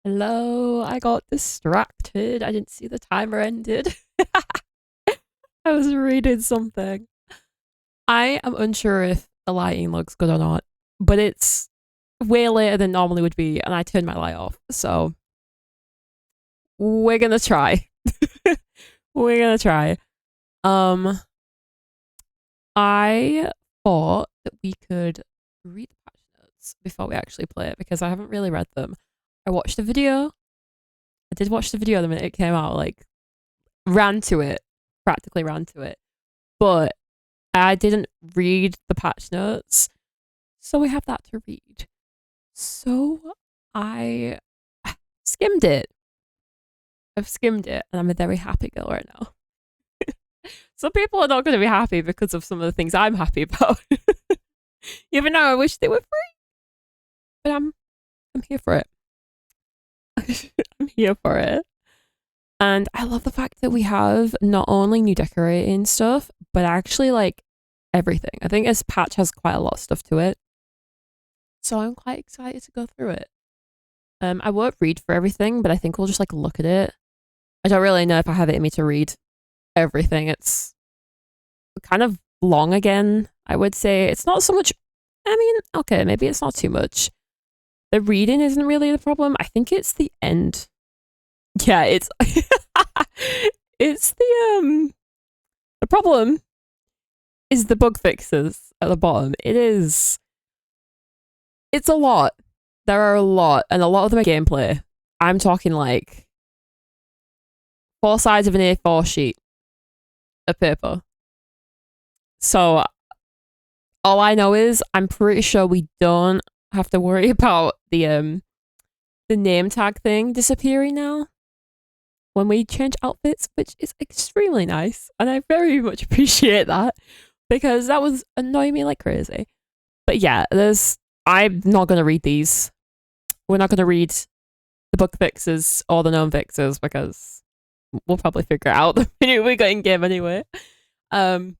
Hello, I got distracted. I didn't see the timer ended. I was reading something. I am unsure if the lighting looks good or not, but it's way later than normally would be, and I turned my light off. So we're gonna try. We're gonna try. Um, I thought that we could read the patch notes before we actually play it because I haven't really read them. I watched the video. I did watch the video the minute it came out, like ran to it, practically ran to it. But I didn't read the patch notes, so we have that to read. So I skimmed it. I've skimmed it, and I'm a very happy girl right now. Some people are not going to be happy because of some of the things I'm happy about. Even though I wish they were free, but I'm here for it. I'm here for it. And I love the fact that we have not only new decorating stuff, but actually like everything. I think this patch has quite a lot of stuff to it. So I'm quite excited to go through it. I won't read for everything, but I think we'll just like look at it. I don't really know if I have it in me to read everything. It's kind of long again, I would say. It's not so much, I mean, okay, maybe it's not too much. The reading isn't really the problem. I think it's the end. Yeah, it's it's the problem is the bug fixes at the bottom. It's a lot. There are a lot, and a lot of them are gameplay. I'm talking like 4 sides of an A4 sheet of paper. So all I know is I'm pretty sure we don't have to worry about the name tag thing disappearing now when we change outfits, which is extremely nice, and I very much appreciate that because that was annoying me like crazy. But yeah, I'm not gonna read these. We're not gonna read the bug fixes or the gnome fixes because we'll probably figure it out the minute we get in game anyway. Um,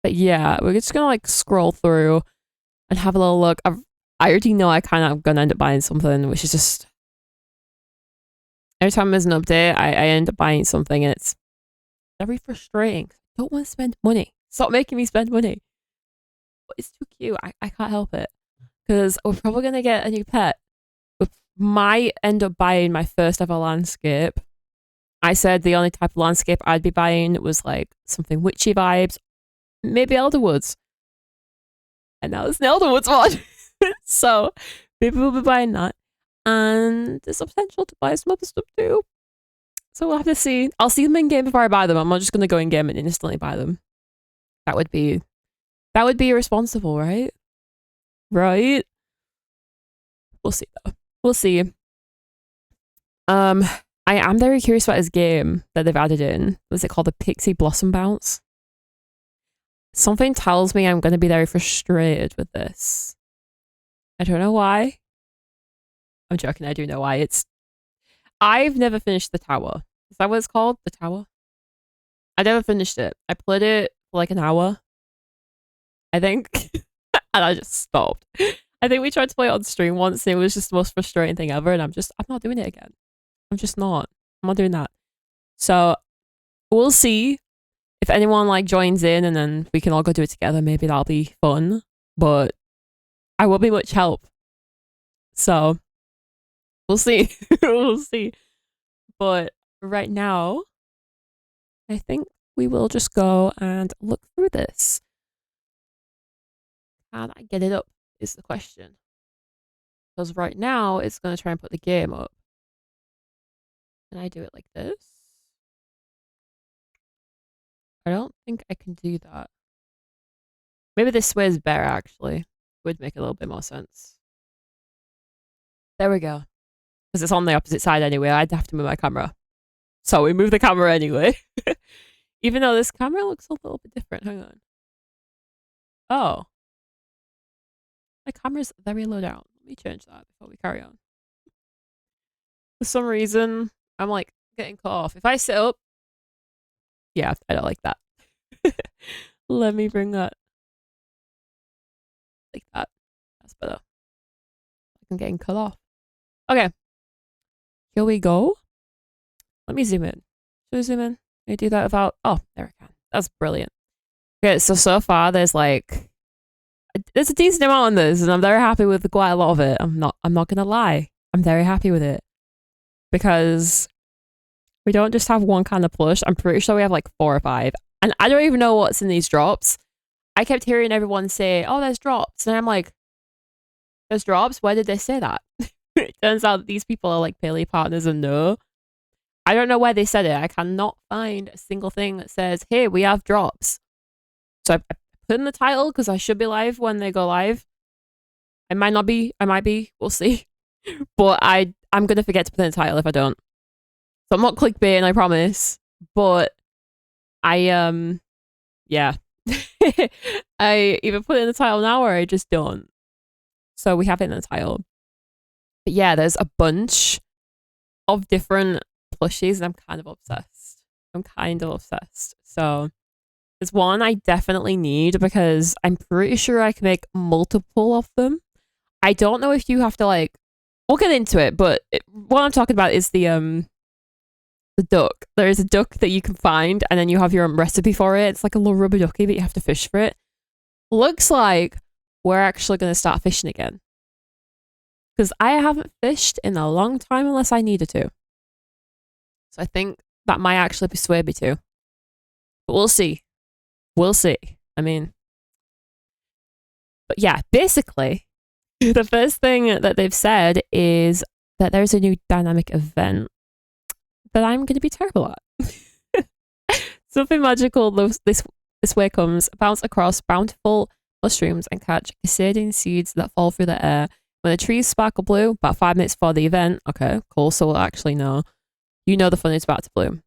but yeah, we're just gonna like scroll through and have a little look. I already know I kind of gonna end up buying something, which is just every time there's an update, I end up buying something, and it's very frustrating. I don't want to spend money. Stop making me spend money. But it's too cute. I can't help it because we're probably gonna get a new pet. We might end up buying my first ever landscape. I said the only type of landscape I'd be buying was like something witchy vibes, maybe Elderwoods. And now there's an Elderwoods one. So maybe we'll be buying that. And there's a potential to buy some other stuff too. So we'll have to see. I'll see them in game before I buy them. I'm not just gonna go in game and instantly buy them. That would be irresponsible, right? Right? We'll see though. We'll see. I am very curious about this game that they've added in. Was it called the Pixie Blossom Bounce? Something tells me I'm going to be very frustrated with this. I don't know why. I'm joking, I do know why. I've never finished the tower. Is that what it's called? The tower? I never finished it. I played it for like an hour, I think. And I just stopped. I think we tried to play it on stream once and it was just the most frustrating thing ever. And I'm not doing it again. I'm just not. I'm not doing that. So we'll see if anyone like joins in and then we can all go do it together. Maybe that'll be fun. But I won't be much help. So we'll see. We'll see. But right now, I think we will just go and look through this. Can I get it up? Is the question. Because right now it's going to try and put the game up. Can I do it like this? I don't think I can do that. Maybe this way is better, actually. Would make a little bit more sense. There we go. Because it's on the opposite side anyway. I'd have to move my camera. So we move the camera anyway. Even though this camera looks a little bit different. Hang on. Oh. My camera's very low down. Let me change that before we carry on. For some reason, I'm like getting cut off. If I sit up, yeah, I don't like that. Let me bring that like that. That's better. I'm getting cut off. Okay. Here we go. Let me zoom in. Should I zoom in? Can I do that without? Oh, there I can. That's brilliant. Okay, so far there's a decent amount on this, and I'm very happy with quite a lot of it. I'm not gonna lie. I'm very happy with it. Because we don't just have one kind of plush. I'm pretty sure we have like 4 or 5. And I don't even know what's in these drops. I kept hearing everyone say, oh, there's drops. And I'm like, there's drops? Where did they say that? It turns out these people are like PALIA partners and no. I don't know where they said it. I cannot find a single thing that says, hey, we have drops. So I put in the title because I should be live when they go live. I might not be. I might be. We'll see. But I'm going to forget to put in the title if I don't. So I'm not clickbaiting, I promise. But yeah. I either put it in the title now or I just don't. So we have it in the title. But yeah, there's a bunch of different plushies and I'm kind of obsessed. So there's one I definitely need because I'm pretty sure I can make multiple of them. I don't know if you have to like, we'll get into it, but what I'm talking about is the duck. There is a duck that you can find and then you have your own recipe for it. It's like a little rubber ducky, but you have to fish for it. Looks like we're actually going to start fishing again. Because I haven't fished in a long time unless I needed to. So I think that might actually persuade me to. But we'll see. We'll see. I mean, but yeah, basically, the first thing that they've said is that there's a new dynamic event that I'm going to be terrible at. Something magical this way comes. Bounce across bountiful mushrooms and catch cascading seeds that fall through the air. When the trees sparkle blue, about 5 minutes before the event. Okay, cool. So we'll actually know. You know the fun is about to bloom.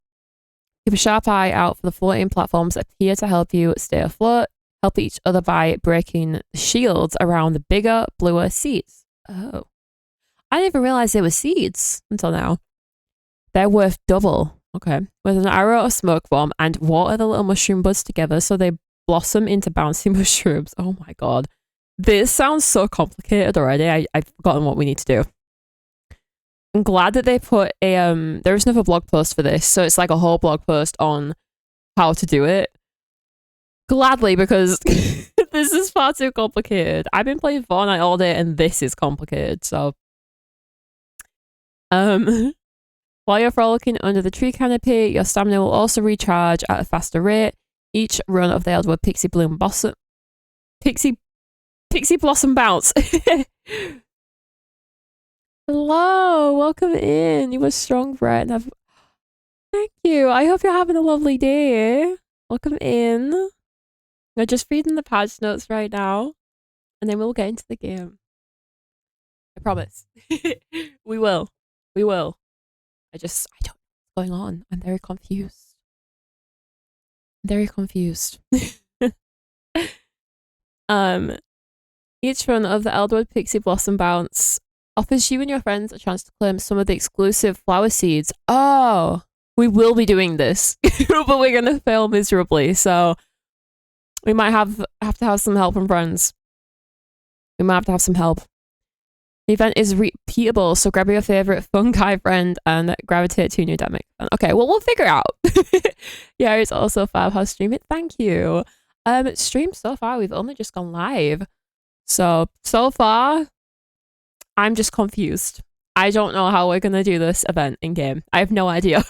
Keep a sharp eye out for the floating platforms that appear to help you stay afloat. Help each other by breaking the shields around the bigger, bluer seeds. Oh. I didn't even realize they were seeds until now. They're worth double. Okay. With an arrow or smoke bomb and water the little mushroom buds together so they blossom into bouncy mushrooms. Oh my god. This sounds so complicated already. I've forgotten what we need to do. I'm glad that they put a there's another blog post for this, so it's like a whole blog post on how to do it. Gladly, because this is far too complicated. I've been playing Fortnite all day and this is complicated, so while you're frolicking under the tree canopy, your stamina will also recharge at a faster rate. Each run of the Eldwood Pixie Blossom Bounce. Hello, welcome in. You were strong, Brett. Thank you. I hope you're having a lovely day. Welcome in. We're just reading the patch notes right now, and then we'll get into the game. I promise. We will. We will. I don't know what's going on. I'm very confused. Very confused. Each run of the Eldwood Pixie Blossom Bounce offers you and your friends a chance to claim some of the exclusive flower seeds. Oh, we will be doing this, but we're going to fail miserably. So we might have to have some help from friends. We might have to have some help. The event is repeatable, so grab your favorite fungi friend and gravitate to a new dynamic. Okay, well, we'll figure it out. Yeah, it's also fab. How's streaming? Thank you. Stream so far, we've only just gone live. So far, I'm just confused. I don't know how we're gonna do this event in game. I have no idea.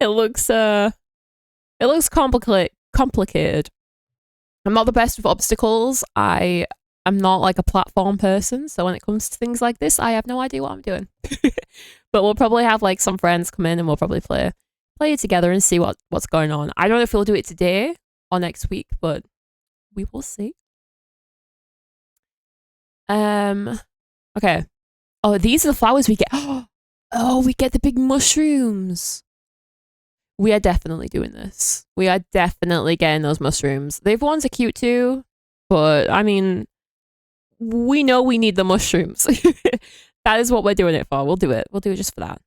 It looks complicated. I'm not the best with obstacles. I'm not like a platform person, so when it comes to things like this, I have no idea what I'm doing. But we'll probably have like some friends come in and we'll probably play it together and see what's going on. I don't know if we'll do it today or next week, but we will see. Okay. Oh, these are the flowers we get. Oh, we get the big mushrooms. We are definitely doing this. We are definitely getting those mushrooms. The ones are cute too, but I mean, we know we need the mushrooms. That is what we're doing it for. We'll do it. We'll do it just for that.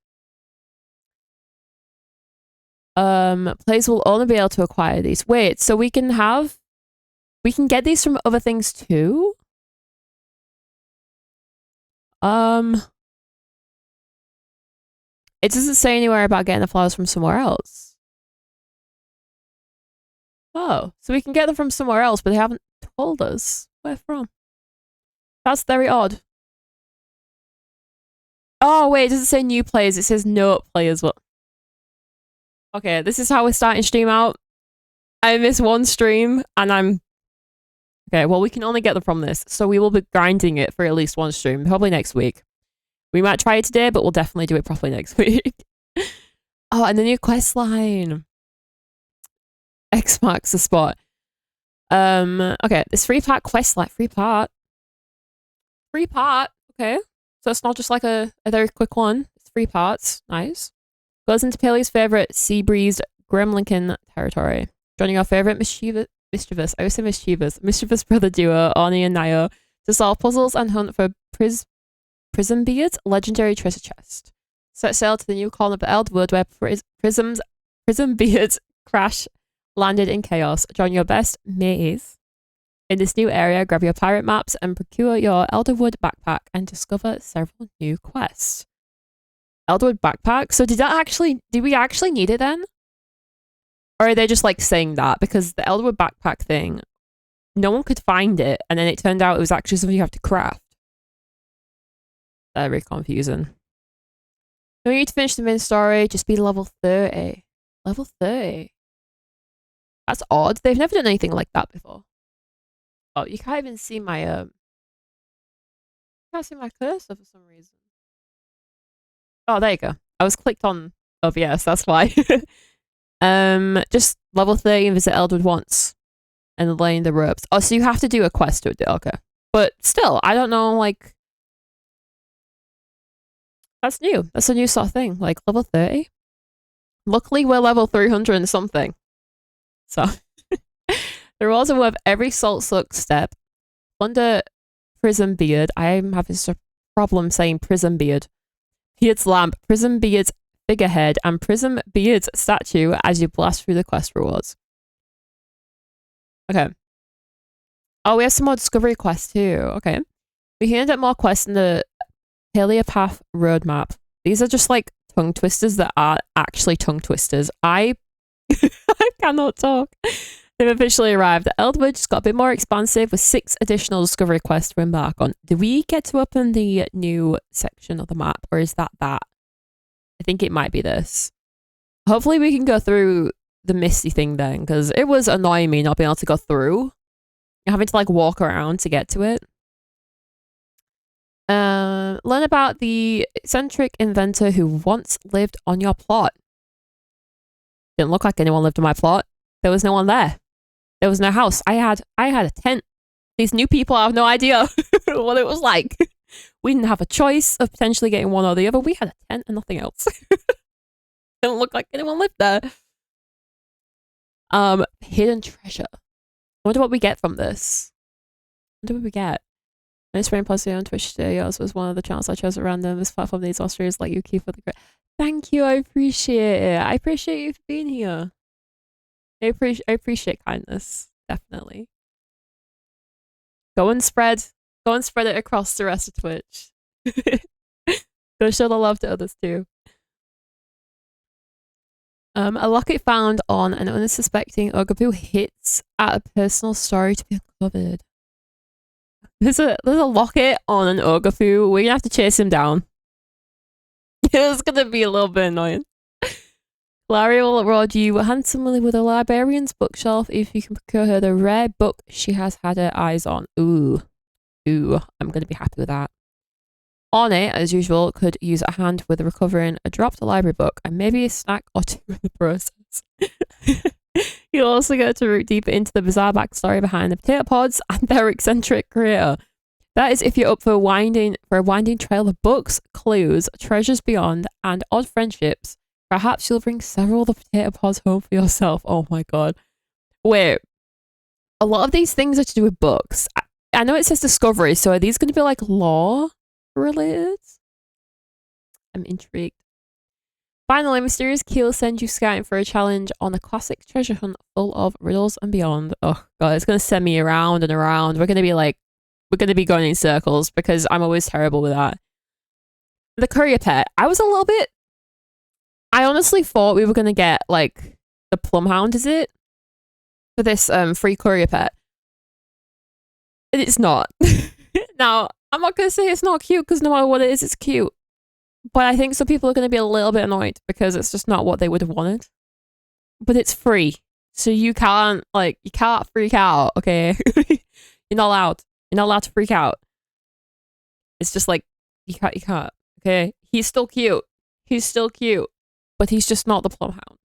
Players will only be able to acquire these. Wait, so we can get these from other things too? It doesn't say anywhere about getting the flowers from somewhere else. Oh, so we can get them from somewhere else, but they haven't told us where from. That's very odd. Oh, wait, it doesn't say new players. It says no players. What? Okay, this is how we're starting stream out. I missed one stream, and I'm... Okay, well, we can only get them from this, so we will be grinding it for at least one stream, probably next week. We might try it today, but we'll definitely do it properly next week. Oh, and the new quest line. X marks the spot. Okay, this 3-part quest line. 3-part. 3-part. Okay. So it's not just like a very quick one. It's 3 parts. Nice. Goes into PALIA's favorite sea breezed Gremlinkin territory. Joining our favorite mischievous brother duo, Arnie and Nayo, to solve puzzles and hunt for Prismbeard's legendary treasure chest. Set sail to the new colony of Eldwood, where Prismbeard's crash landed in chaos. Join your best mates in this new area, grab your pirate maps, and procure your Elderwood backpack and discover several new quests. Elderwood backpack? So did we actually need it then? Or are they just like saying that? Because the Elderwood backpack thing, no one could find it, and then it turned out it was actually something you have to craft. Very confusing. No need to finish the main story, just be level 30. Level 30? That's odd. They've never done anything like that before. Oh, you can't even see my can't see my cursor for some reason. Oh, there you go. I was clicked on OBS, that's why. Just level 30 and visit Eldwood once. And laying the ropes. Oh, so you have to do a quest to do it. Okay. But still, I don't know, like... That's new. That's a new sort of thing. Like, level 30? Luckily, we're level 300 and something. So... The rules are worth every salt-soaked step. Plunder Prismbeard. I'm having a problem saying Prismbeard. Beard's lamp, Prismbeard's figurehead, and Prismbeard's statue as you blast through the quest rewards. Okay. Oh, we have some more discovery quests too. Okay. We can end up more quests in the PALIA Path roadmap. These are just like tongue twisters that are actually tongue twisters. I cannot talk. They've officially arrived. The Eldwood just got a bit more expansive with 6 additional discovery quests to embark on. Do we get to open the new section of the map, or is that? I think it might be this. Hopefully we can go through the misty thing then, because it was annoying me not being able to go through. Having to like walk around to get to it. Learn about the eccentric inventor who once lived on your plot. Didn't look like anyone lived on my plot. There was no one there. There was no house. I had a tent. These new people have no idea what it was like. We didn't have a choice of potentially getting one or the other. We had a tent and nothing else. Didn't look like anyone lived there. Hidden treasure. I wonder what we get from this. I wonder what we get. Nice rain plus on Twitch today. Yours was one of the channels I chose at random. This platform needs Austrians like you. Keep with the great. Thank you. I appreciate it. I appreciate you for being here. I appreciate kindness, definitely. Go and spread it across the rest of Twitch. Go show the love to others too. A locket found on an unsuspecting Ogaboo hits at a personal story to be uncovered. There's a locket on an Ogaboo. We're gonna have to chase him down. It's gonna be a little bit annoying. Larry will reward you handsomely with a librarian's bookshelf if you can procure her the rare book she has had her eyes on. Ooh, I'm going to be happy with that. On it, as usual, could use a hand with recovering a dropped library book and maybe a snack or two in the process. You'll also get to root deeper into the bizarre backstory behind the potato pods and their eccentric creator. That is if you're up for a winding trail of books, clues, treasures beyond, and odd friendships. Perhaps you'll bring several of the potato pods home for yourself. Oh my god. Wait. A lot of these things are to do with books. I know it says discovery, so are these going to be like lore related? I'm intrigued. Finally, Mysterious Keel sends you scouting for a challenge on a classic treasure hunt full of riddles and beyond. Oh god, it's going to send me around and around. We're going to be going in circles because I'm always terrible with that. The courier pet. I was a little bit I honestly thought we were gonna get like the Plumhound, is it? For this free courier pet. And it's not. Now, I'm not gonna say it's not cute because no matter what it is, it's cute. But I think some people are gonna be a little bit annoyed because it's just not what they would have wanted. But it's free. So you can't freak out, okay? You're not allowed. You're not allowed to freak out. It's just like you can't, okay? He's still cute. He's still cute. But he's just not the Plumhound.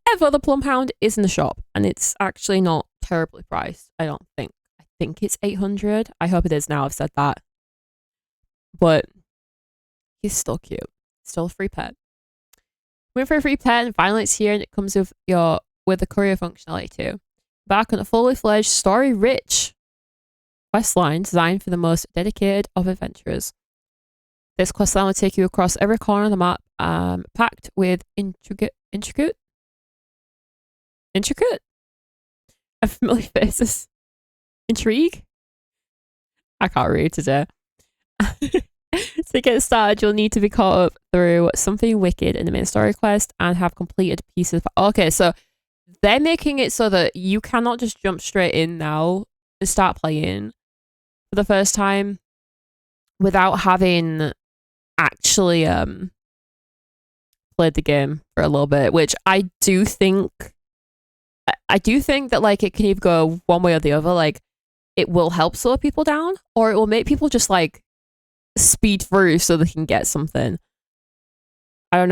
However, the Plumhound is in the shop and it's actually not terribly priced, I don't think. I think it's 800. I hope it is now I've said that. But he's still cute. Still a free pet. Went for a free pet and finally it's here and it comes with the courier functionality too. Back on a fully fledged story-rich quest line designed for the most dedicated of adventurers. This quest line will take you across every corner of the map, packed with intricate and familiar faces. Intrigue? I can't read today. To get started, you'll need to be caught up through something wicked in the main story quest and have completed pieces. Okay, so they're making it so that you cannot just jump straight in now and start playing for the first time without having actually played the game for a little bit, which I do think that like it can either go one way or the other. Like it will help slow people down or it will make people just like speed through so they can get something. I don't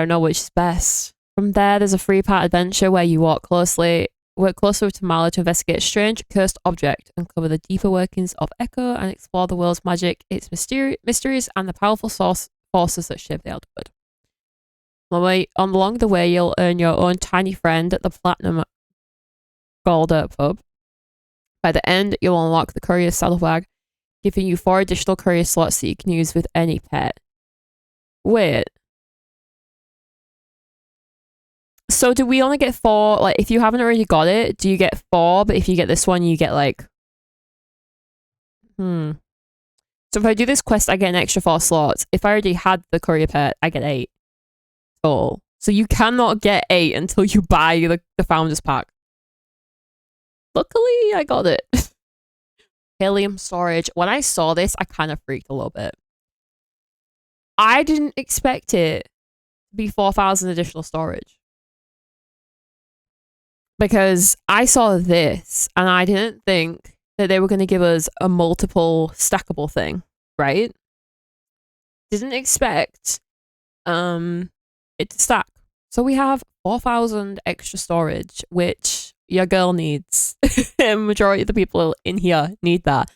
know which is best. From there, there's a 3-part adventure where you work closer with Tamala to investigate a strange cursed object, uncover the deeper workings of Echo, and explore the world's magic, its mysteries, and the powerful forces that shape the Elderwood. Along the way, you'll earn your own tiny friend at the Platinum Golder pub. By the end, you'll unlock the Courier Saddlebag, giving you 4 additional courier slots that you can use with any pet. Wait. So do we only get 4? Like, if you haven't already got it, do you get 4? But if you get this one, you get like... So if I do this quest, I get an extra 4 slots. If I already had the courier pet, I get 8. Oh. So you cannot get 8 until you buy the Founders Pack. Luckily, I got it. Helium storage. When I saw this, I kind of freaked a little bit. I didn't expect it to be 4,000 additional storage. Because I saw this and I didn't think that they were going to give us a multiple stackable thing, right? Didn't expect it to stack. So we have 4,000 extra storage, which your girl needs. Majority of the people in here need that.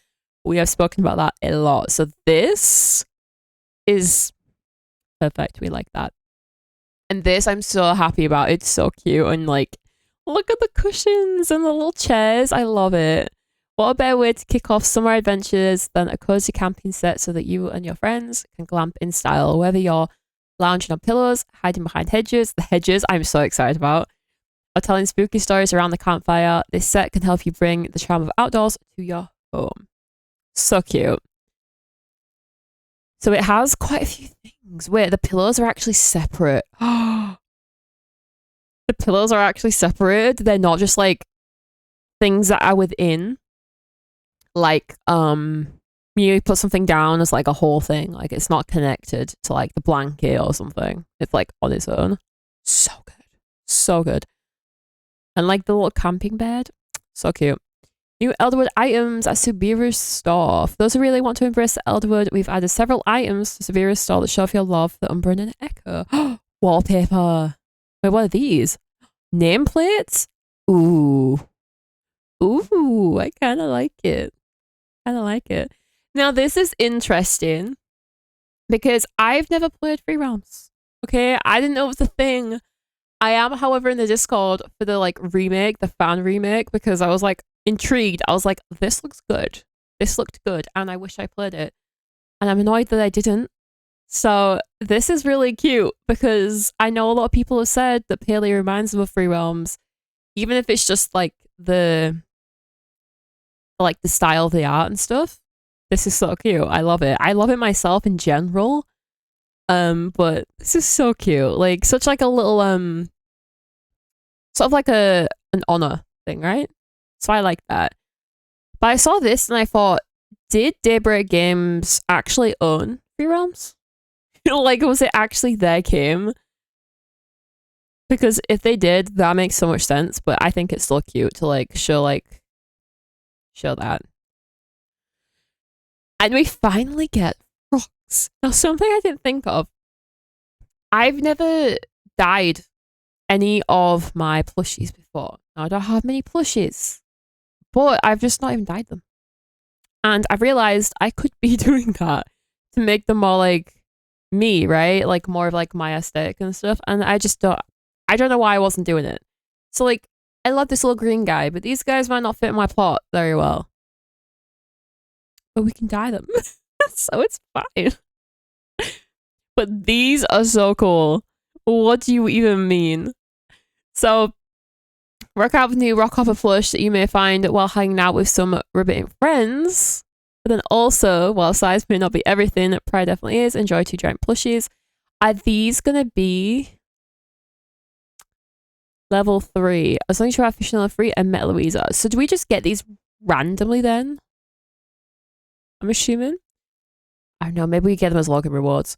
We have spoken about that a lot. So this is perfect. We like that. And this I'm so happy about. It's so cute and like, look at the cushions and the little chairs. I love it. What a better way to kick off summer adventures than a cozy camping set so that you and your friends can glamp in style. Whether you're lounging on pillows, hiding behind hedges, the hedges I'm so excited about, or telling spooky stories around the campfire, this set can help you bring the charm of outdoors to your home. So cute. So it has quite a few things. Wait, the pillows are actually separate. The pillows are actually separated. They're not just things that are within. You put something down as a whole thing. Like it's not connected to the blanket or something. It's on its own. So good. So good. And the little camping bed. So cute. New Elderwood items at Subiru's store. For those who really want to embrace the Elderwood, we've added several items to Subiru's store that show off your love for Umbran and Echo. Wallpaper. Wait, what are these? Nameplates? Ooh. Ooh, I kind of like it. Now, this is interesting because I've never played Free Realms. Okay, I didn't know it was a thing. I am, however, in the Discord for the remake, the fan remake, because I was intrigued. I was like, this looks good. This looked good, and I wish I played it. And I'm annoyed that I didn't. So this is really cute because I know a lot of people have said that PALIA reminds them of Free Realms, even if it's just the style of the art and stuff. This is so cute. I love it. I love it myself in general. But this is so cute. Like such like a little sort of like an honor thing, right? So I like that. But I saw this and I thought, did Daybreak Games actually own Free Realms? Like, was it actually their game? Because if they did, that makes so much sense. But I think it's still cute to like show that. And we finally get rocks. Now, something I didn't think of. I've never dyed any of my plushies before. Now, I don't have many plushies, but I've just not even dyed them. And I realized I could be doing that to make them more like me, right? Like more of like my aesthetic and stuff. And I don't know why I wasn't doing it. So like, I love this little green guy, but these guys might not fit in my plot very well. But we can dye them. So it's fine. But these are so cool. What do you even mean? So, work out the new rock hopper plush that you may find while hanging out with some rabbiting friends. But then also, while size may not be everything, pride definitely is. Enjoy 2 giant plushies. Are these gonna be level 3? As long as you have Fish and level 3 and Met Louisa. So do we just get these randomly then? I'm assuming. I don't know, maybe we get them as login rewards.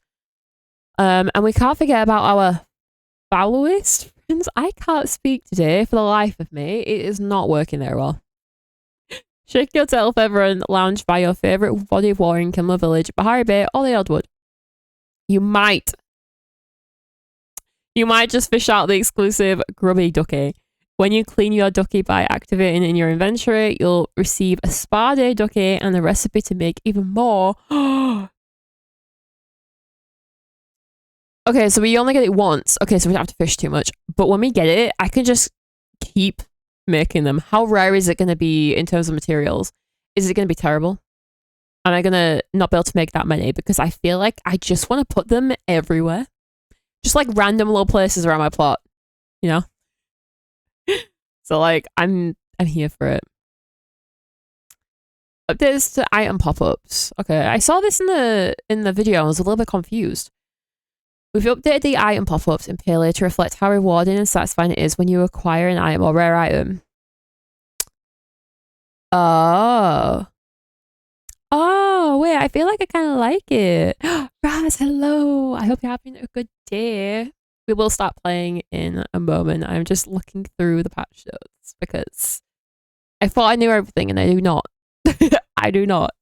And we can't forget about our followist friends. I can't speak today for the life of me. It is not working very well. Shake your tail feather and lounge by your favourite body of water in Kimler Village, Bahari Bay, or the Eldwood. You might just fish out the exclusive Grubby Ducky. When you clean your ducky by activating in your inventory, you'll receive a spa day ducky and a recipe to make even more. Okay, so we only get it once. Okay, so we don't have to fish too much. But when we get it, I can just keep making them. How rare is it going to be in terms of materials? Is it going to be terrible? Am I going to not be able to make that many? Because I feel like I just want to put them everywhere. Just like random little places around my plot. You know? So like, I'm here for it. Updates to item pop-ups. Okay, I saw this in the video. I was a little bit confused. We've updated the item pop-ups in PALIA to reflect how rewarding and satisfying it is when you acquire an item or rare item. Oh, wait, I feel like I kind of like it. Raz, hello. I hope you're having a good day. We will start playing in a moment. I'm just looking through the patch notes because I thought I knew everything and I do not. I do not.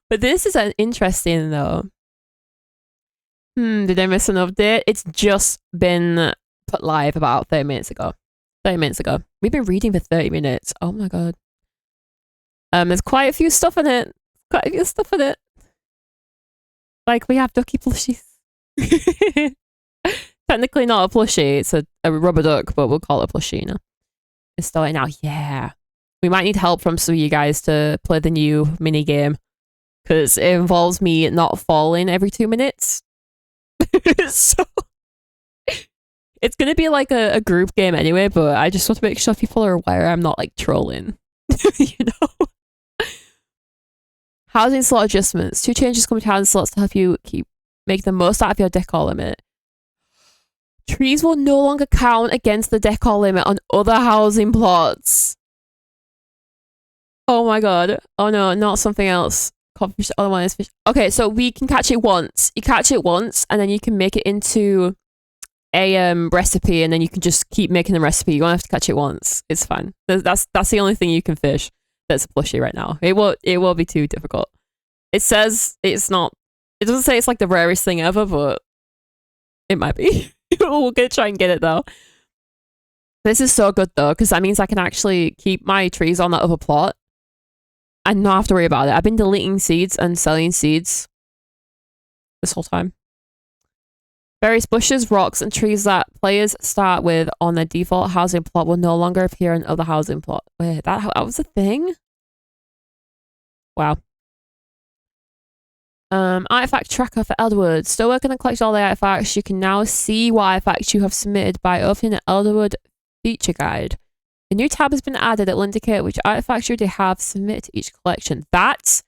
But this is interesting though. Did I miss an update? It's just been put live about 30 minutes ago. 30 minutes ago. We've been reading for 30 minutes. Oh my god. There's quite a few stuff in it. Like, we have ducky plushies. Technically not a plushie. It's a rubber duck, but we'll call it a plushie now. It's starting now. Yeah. We might need help from some of you guys to play the new mini game. Because it involves me not falling every 2 minutes. So it's gonna be like a group game anyway, but I just want to make sure people are aware I'm not like trolling. You know? Housing slot adjustments. 2 changes come to housing slots to help you make the most out of your decor limit. Trees will no longer count against the decor limit on other housing plots. Oh my god. Oh no, not something else. Fish, other one is fish. Okay, so we can catch it once. You catch it once, and then you can make it into a recipe, and then you can just keep making the recipe. You won't have to catch it once. It's fine. That's the only thing you can fish that's a plushie right now. It will be too difficult. It says it's not. It doesn't say it's like the rarest thing ever, but it might be. We're gonna try and get it though. This is so good though, because that means I can actually keep my trees on that other plot and not have to worry about it. I've been deleting seeds and selling seeds this whole time. Various bushes, rocks, and trees that players start with on their default housing plot will no longer appear in other housing plot. Wait, that was a thing? Wow. Artifact tracker for Elderwood. Still working on collecting all the artifacts. You can now see what artifacts you have submitted by opening the Elderwood feature guide. A new tab has been added that will indicate which artifacts you already have submitted to each collection. That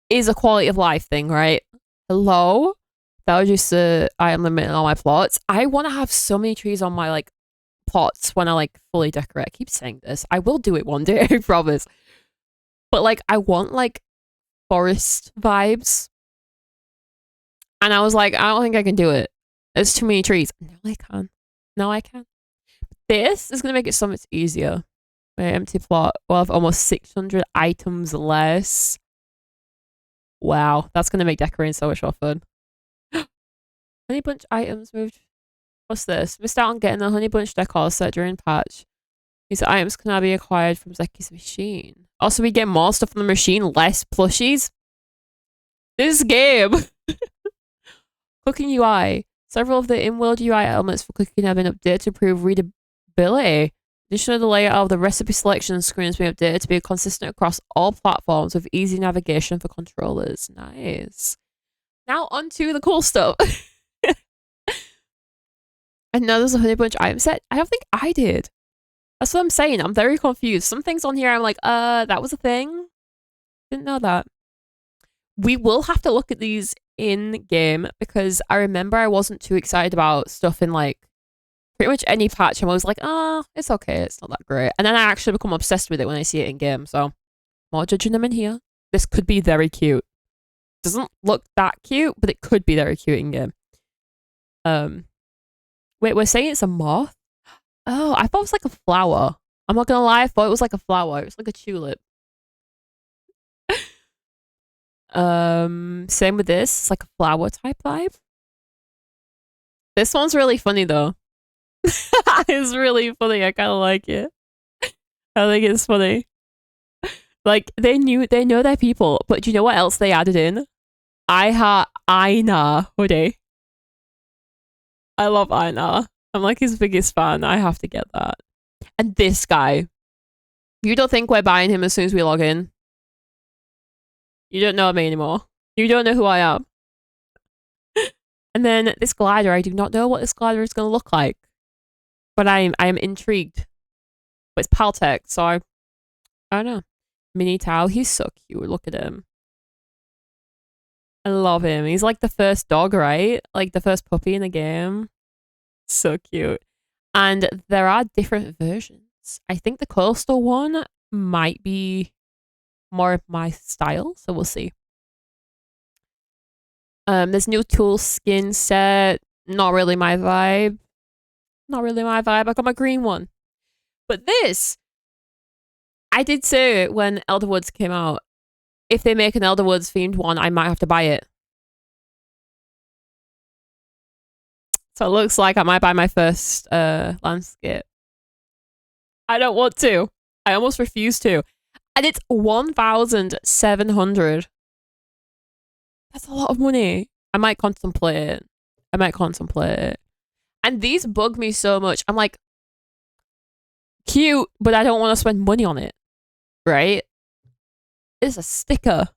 is a quality of life thing, right? Hello? That was just the item limit on all my plots. I want to have so many trees on my like plots when I like fully decorate. I keep saying this. I will do it one day, I promise. But like I want like forest vibes. And I was like, I don't think I can do it. There's too many trees. No, I can. No, I can. This is gonna make it so much easier. My empty plot will have almost 600 items less. Wow, that's gonna make decorating so much more fun. Honey bunch items moved. What's this? Missed out on getting the honey bunch decor set during patch. These items can now be acquired from Zeki's machine. Also, we get more stuff on the machine, less plushies. This game. Cooking UI. Several of the in-world UI elements for cooking have been updated to improve readability. Additionally, the layout of the recipe selection screen has been updated to be consistent across all platforms with easy navigation for controllers. Nice. Now on to the cool stuff. And now there's a honey bunch item set. I don't think I did. That's what I'm saying. I'm very confused. Some things on here I'm like, that was a thing. Didn't know that. We will have to look at these in game because I remember I wasn't too excited about stuff in like pretty much any patch. I'm always like, it's okay. It's not that great. And then I actually become obsessed with it when I see it in game. So I'm not judging them in here. This could be very cute. Doesn't look that cute, but it could be very cute in game. Wait, we're saying it's a moth? Oh, I thought it was like a flower. I'm not gonna lie, I thought it was like a flower. It was like a tulip. Same with this. It's like a flower type vibe. This one's really funny though. It's really funny. I kind of like it. I think it's funny. Like they know their people, but do you know what else they added in? Einar hoodie. I love Einar. I'm like his biggest fan. I have to get that. And this guy. You don't think we're buying him as soon as we log in? You don't know me anymore. You don't know who I am. And then this glider, I do not know what this glider is going to look like. But I am intrigued. But it's Paltech, so I don't know. Mini Tao, he's so cute. Look at him. I love him. He's like the first dog, right? Like the first puppy in the game. So cute. And there are different versions. I think the coastal one might be more of my style, so we'll see. There's new tool skin set. Not really my vibe. Not really my vibe. I got my green one. But this, I did say when Elder Woods came out, if they make an Elder Woods themed one, I might have to buy it. So it looks like I might buy my first landscape. I don't want to. I almost refuse to. And it's 1,700. That's a lot of money. I might contemplate it. I might contemplate it. And these bug me so much. I'm like, cute, but I don't want to spend money on it. Right? It's a sticker.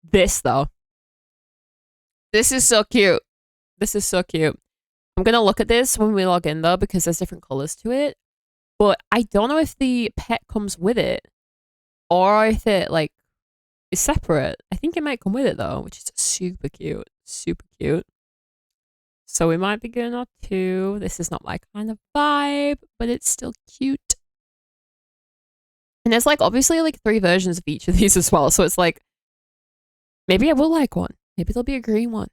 This, though. This is so cute. This is so cute. I'm going to look at this when we log in, though, because there's different colors to it. But I don't know if the pet comes with it or if it, like, is separate. I think it might come with it, though, which is super cute. Super cute. So we might be going on to... This is not my kind of vibe, but it's still cute. And there's, like, obviously, like, 3 versions of each of these as well. So it's like, maybe I will like one. Maybe there'll be a green one.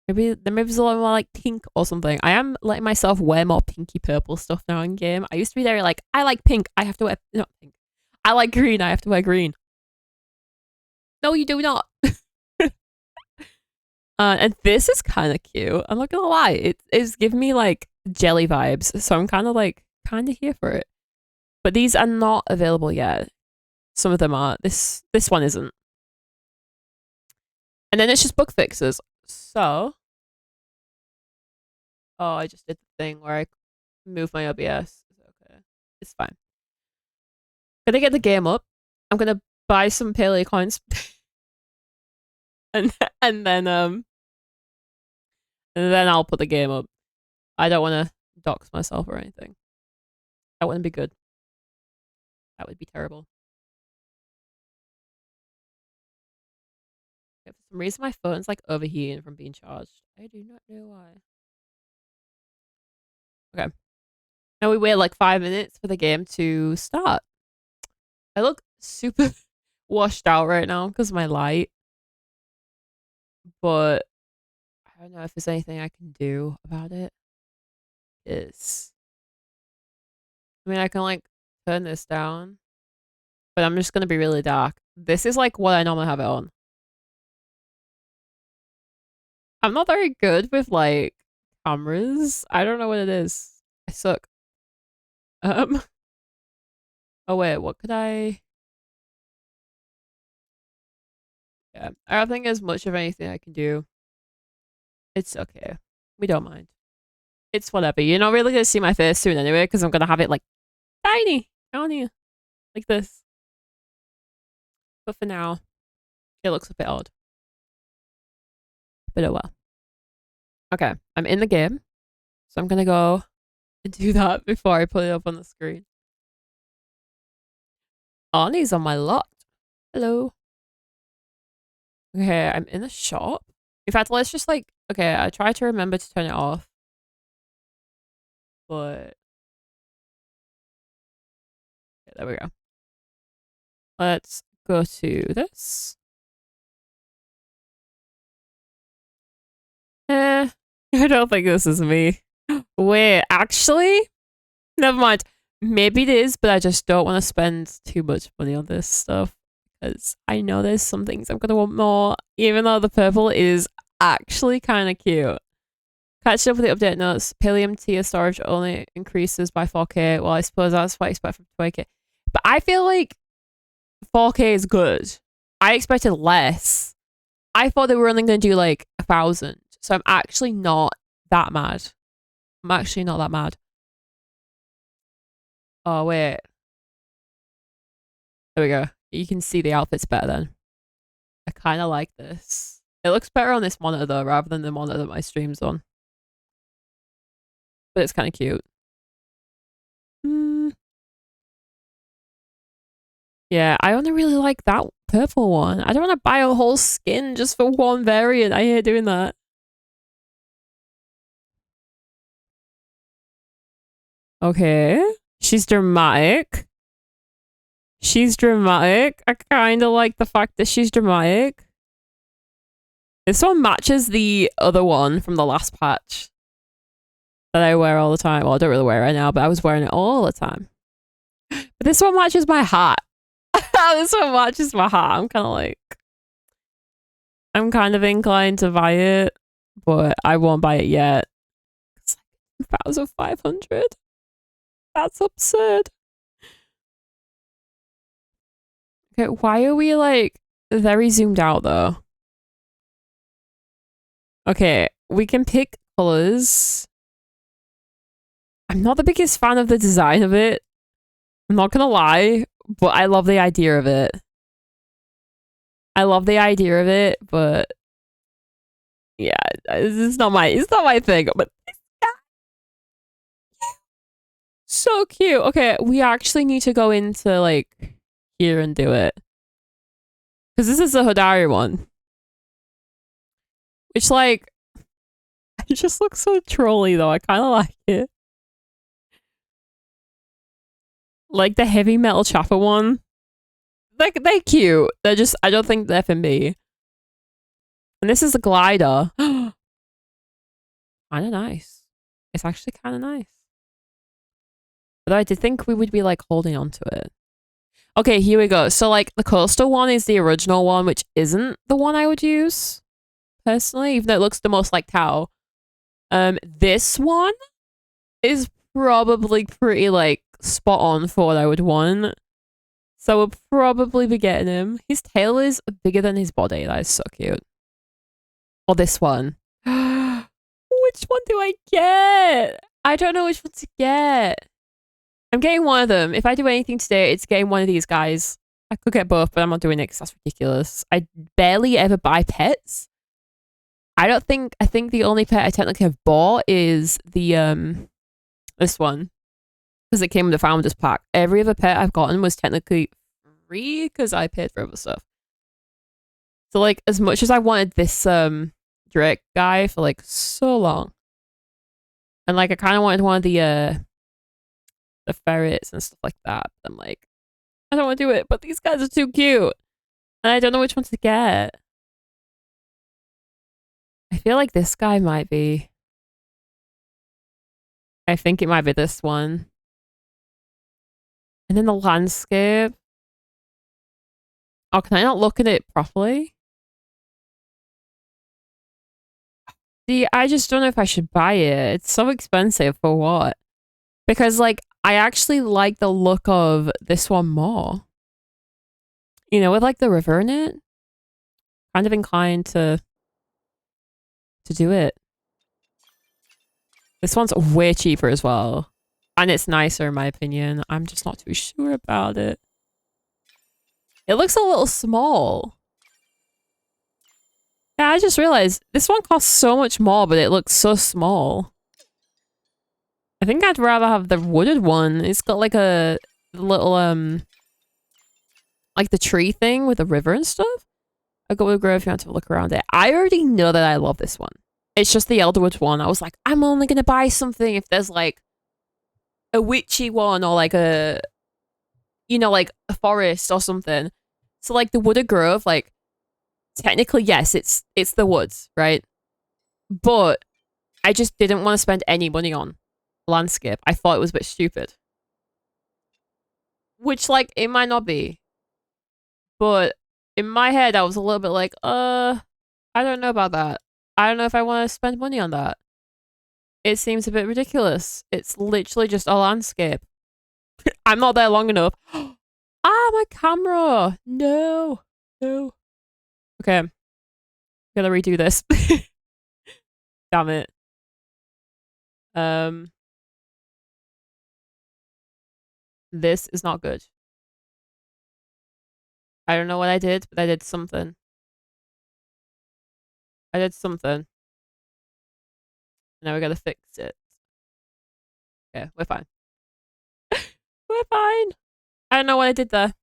Maybe there's a lot more like pink or something. I am letting myself wear more pinky purple stuff now in game. I used to be very like, I like pink. I have to wear, not pink. I like green. I have to wear green. No, you do not. And this is kind of cute. I'm not gonna lie. It's giving me like jelly vibes. So I'm kind of here for it. But these are not available yet. Some of them are. This one isn't. And then it's just bug fixes. So, oh, I just did the thing where I moved my OBS. Okay, it's fine. Gonna get the game up. I'm gonna buy some PALIA coins, and then I'll put the game up. I don't want to dox myself or anything. That wouldn't be good. That would be terrible. Okay, for some reason my phone's like overheating from being charged. I do not know why. Okay. Now we wait like 5 minutes for the game to start. I look super washed out right now because of my light. But I don't know if there's anything I can do about it. I mean, I can like turn this down, but I'm just gonna be really dark. This is like what I normally have it on. I'm not very good with like cameras. I don't know what it is. I suck. Oh wait, what could I? Yeah, I don't think there's much of anything I can do. It's okay. We don't mind. It's whatever. You're not really gonna see my face soon anyway, because I'm gonna have it like tiny on you, like this. But for now, it looks a bit odd. But oh well. Okay, I'm in the game, so I'm gonna go and do that before I put it up on the screen. Arnie's on my lot. Hello. Okay, I'm in the shop. In fact, let's just like, okay, I try to remember to turn it off. But, okay, there we go. Let's go to this. I don't think this is me. Wait, actually? Never mind. Maybe it is, but I just don't want to spend too much money on this stuff. Because I know there's some things I'm going to want more, even though the purple is actually kind of cute. Catching up with the update notes, Palium tier storage only increases by 4K. Well, I suppose that's what I expect from 20K. But I feel like 4K is good. I expected less. I thought they were only going to do like 1,000. So I'm actually not that mad. I'm actually not that mad. Oh, wait. There we go. You can see the outfits better then. I kind of like this. It looks better on this monitor though, rather than the monitor that my stream's on. But it's kind of cute. Yeah, I only really like that purple one. I don't want to buy a whole skin just for one variant. I hate doing that. Okay. She's dramatic. She's dramatic. I kind of like the fact that she's dramatic. This one matches the other one from the last patch that I wear all the time. Well, I don't really wear it right now, but I was wearing it all the time. But this one matches my hat. This one matches my hat. I'm kind of inclined to buy it, but I won't buy it yet. It's like 1,500. That's absurd. Okay, why are we like very zoomed out though? Okay, we can pick colors. I'm not the biggest fan of the design of it. I'm not gonna lie, but I love the idea of it. I love the idea of it, but yeah, it's not my thing. But so cute. Okay, we actually need to go into like here and do it. Because this is the Hodari one. Which like it just looks so trolly though. I kinda like it. Like the heavy metal chopper one. Like they're cute. They're just I don't think they're for me. And this is the glider. Kinda nice. It's actually kinda nice. Although I did think we would be like holding on to it. Okay, here we go. So like the coastal one is the original one, which isn't the one I would use personally, even though it looks the most like Tao. This one is probably pretty like spot on for what I would want. So we'll probably be getting him. His tail is bigger than his body. That is so cute. Or this one. Which one do I get? I don't know which one to get. I'm getting one of them. If I do anything today, it's getting one of these guys. I could get both, but I'm not doing it because that's ridiculous. I barely ever buy pets. I think the only pet I technically have bought is the this one. Because it came with the founders pack. Every other pet I've gotten was technically free because I paid for other stuff. So like as much as I wanted this Drake guy for like so long. And like I kinda wanted one of the ferrets and stuff like that. I'm like, I don't want to do it, but these guys are too cute. And I don't know which one to get. I feel like this guy might be. I think it might be this one. And then the landscape. Oh, can I not look at it properly? See, I just don't know if I should buy it. It's so expensive for what? Because like I actually like the look of this one more. You know, with like the river in it. Kind of inclined to do it. This one's way cheaper as well. And it's nicer in my opinion. I'm just not too sure about it. It looks a little small. Yeah, I just realized this one costs so much more, but it looks so small. I think I'd rather have the wooded one. It's got like a little like the tree thing with the river and stuff. I got to grow if you want to look around it. I already know that I love this one. It's just the Elderwood one. I was like, I'm only gonna buy something if there's like a witchy one or like a, you know, like a forest or something. So like the Wooded Grove, like technically yes, it's the woods, right? But I just didn't want to spend any money on landscape. I thought it was a bit stupid. Which like it might not be. But in my head I was a little bit like, I don't know about that. I don't know if I want to spend money on that. It seems a bit ridiculous. It's literally just a landscape. I'm not there long enough. My camera. No. No. Okay. Gotta redo this. Damn it. Um this is not good. I don't know what I did, but I did something. I did something. Now we gotta fix it. Okay, we're fine. We're fine. I don't know what I did there.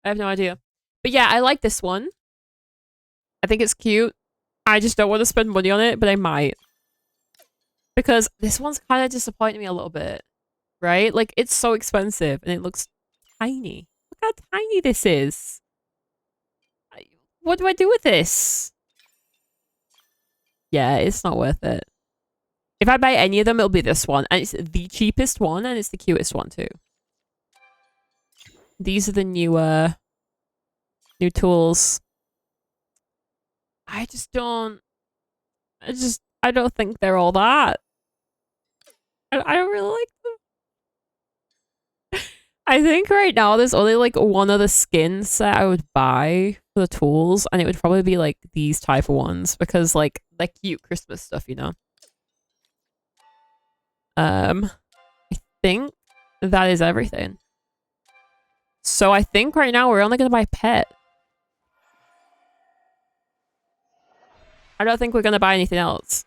I have no idea. But yeah, I like this one. I think it's cute. I just don't want to spend money on it, but I might. Because this one's kind of disappointing me a little bit. Right? Like, it's so expensive and it looks tiny. Look how tiny this is. What do I do with this? Yeah, it's not worth it. If I buy any of them, it'll be this one. And it's the cheapest one and it's the cutest one too. These are the new tools. I just don't I don't think they're all that. I don't really like them. I think right now there's only like one other skin set I would buy for the tools, and it would probably be like these type of ones because like they're cute Christmas stuff, you know. I think that is everything. So I think right now we're only gonna buy pet. I don't think we're gonna buy anything else.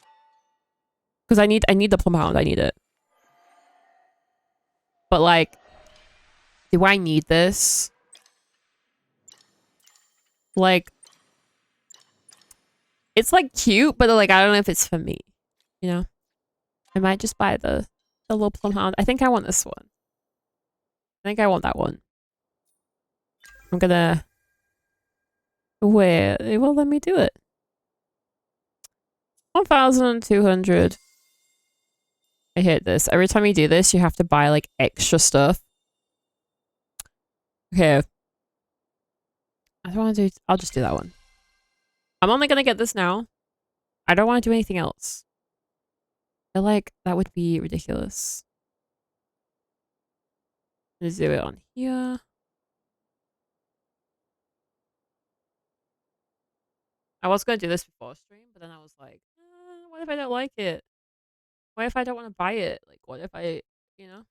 Because I need the plum hound, I need it. But like, do I need this? Like, it's like cute, but like I don't know if it's for me. You know? I might just buy the little plum hound. I think I want this one. I think I want that one. I'm gonna wait, it won't let me do it. 1,200. I hate this. Every time you do this, you have to buy like extra stuff. Okay. I don't want to do, I'll just do that one. I'm only gonna get this now. I don't want to do anything else. I feel like that would be ridiculous. Let's do it on here. I was gonna do this before stream, but then I was like, what if I don't like it? What if I don't want to buy it? Like, what if I, you know?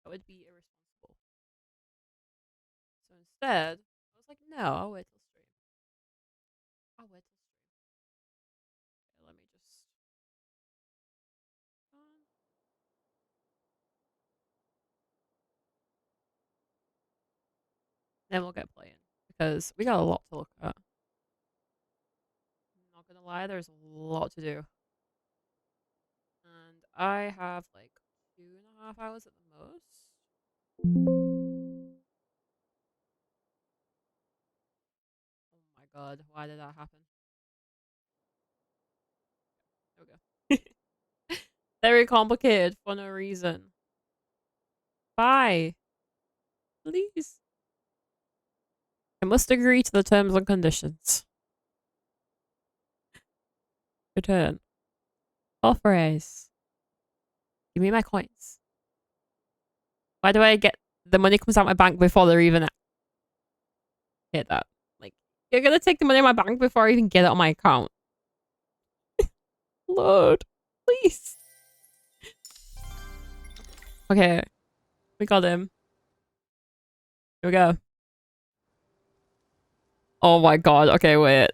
That would be irresponsible. So instead, I was like, no, I'll wait till stream. I'll wait till stream. Okay, let me just. Then we'll get playing because we got a lot to look at. I'm not gonna lie, there's a lot to do. And I have like 2.5 hours at the most. Oh my god, why did that happen? There we go. Very complicated for no reason. Bye. Please. I must agree to the terms and conditions. Return. Authorize. Give me my coins. Why do I get the money comes out my bank before they're even hit that? Like, you're gonna take the money out my bank before I even get it on my account. Lord, please. Okay. We got him. Here we go. Oh my god. Okay, wait.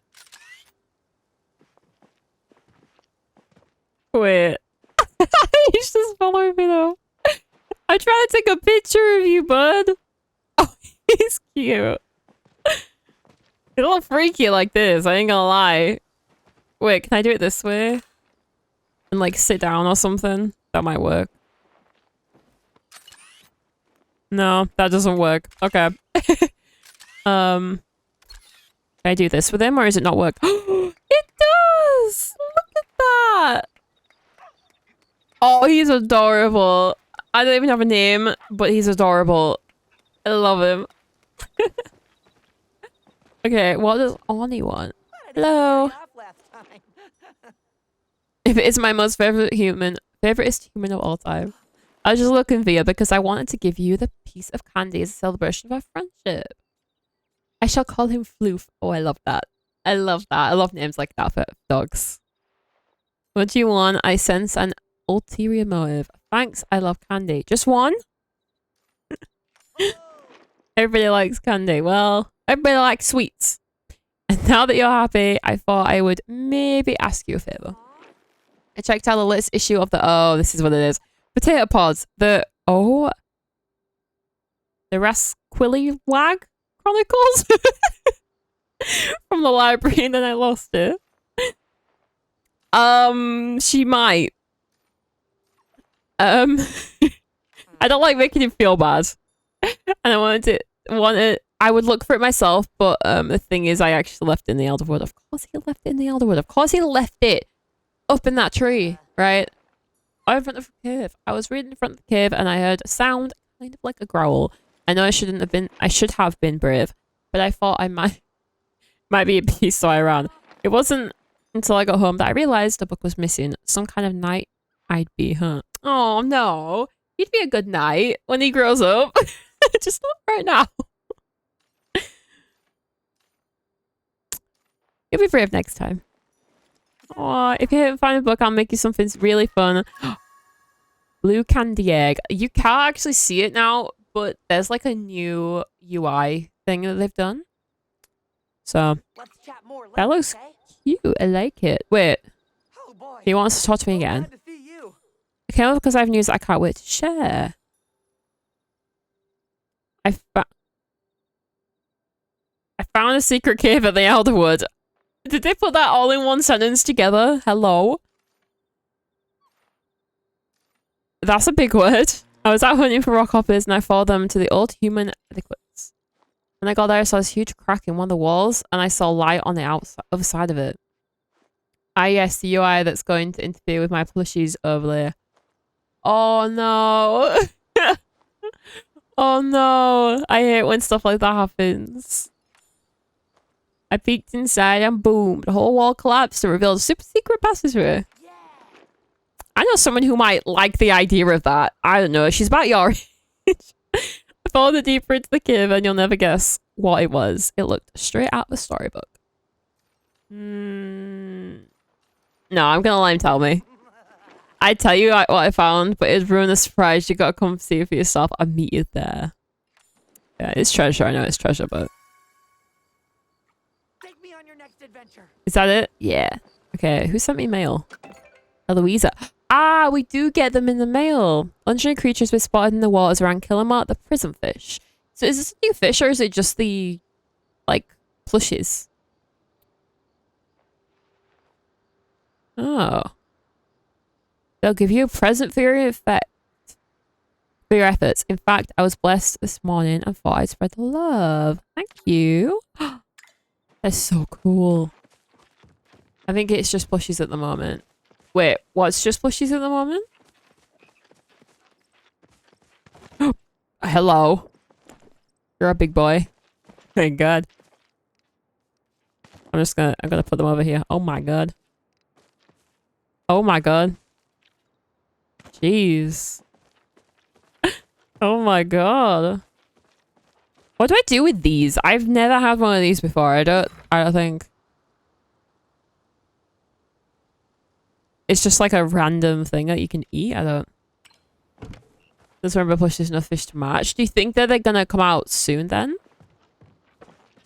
Wait. He's just following me though. I'm trying to take a picture of you, bud. Oh, he's cute. He's a little freaky like this, I ain't gonna lie. Wait, can I do it this way? And like sit down or something? That might work. No, that doesn't work. Okay. Can I do this with him or does it not work? It does! Look at that! Oh, he's adorable. I don't even have a name, but he's adorable. I love him. Okay, what does Arnie want? Hello. If it is my most favoriteest human of all time. I was just looking for you because I wanted to give you the piece of candy as a celebration of our friendship. I shall call him Floof. Oh, I love that. I love that. I love names like that for dogs. What do you want? I sense an ulterior motive. Thanks, I love candy. Just one? Everybody likes candy. Well, everybody likes sweets. And now that you're happy, I thought I would maybe ask you a favor. I checked out the latest issue of the... Oh, this is what it is. Potato Pods. The Rasquillywag Chronicles? From the library, and then I lost it. She might. I don't like making him feel bad. And I I would look for it myself, but the thing is I actually left it in the Elderwood. Of course he left it in the Elderwood. Of course he left it up in that tree, right? Over in front of the cave. I was reading in front of the cave and I heard a sound kind of like a growl. I know I should have been brave, but I thought I might be a beast, so I ran. It wasn't until I got home that I realized the book was missing. Some kind of knight I'd be, huh? Oh no. He'd be a good knight when he grows up. Just not right now. You'll be brave next time. Aw, if you haven't found a book, I'll make you something really fun. Blue candy egg. You can't actually see it now, but there's like a new UI thing that they've done. So, that looks cute. I like it. Wait. He wants to talk to me again. Okay, well, because I have news I can't wait to share. I found a secret cave at the Elderwood. Did they put that all in one sentence together? Hello? That's a big word. I was out hunting for rock hoppers and I followed them to the old human adequates. When I got there, I saw this huge crack in one of the walls and I saw light on the other side of it. Ah yes, the UI that's going to interfere with my plushies overlay. Oh no. Oh no. I hate when stuff like that happens. I peeked inside and boom, the whole wall collapsed and revealed a super secret passageway. Yeah. I know someone who might like the idea of that. I don't know, she's about your age. I followed it deeper into the cave and you'll never guess what it was. It looked straight out of a storybook. No, I'm gonna let him tell me. I'd tell you what I found, but it'd ruin the surprise. You gotta come see it for yourself. I'll meet you there. Yeah, it's treasure. I know it's treasure, but... Take me on your next adventure. Is that it? Yeah. Okay, who sent me mail? Eloisa. Ah, we do get them in the mail. Luncheon creatures were spotted in the waters around Killamart, the prison fish. So is this a new fish or is it just the, like, plushies? Oh. They'll give you a present for your effect. For your efforts. In fact, I was blessed this morning and thought I'd spread the love. Thank you. That's so cool. I think it's just plushies at the moment. Wait, what's just plushies at the moment? Hello. You're a big boy. Thank God. I'm gonna put them over here. Oh my God. Oh my God. Jeez. Oh my God. What do I do with these? I've never had one of these before. I don't think. It's just like a random thing that you can eat. I don't. Just remember push there's no fish to match. Do you think that they're gonna come out soon then?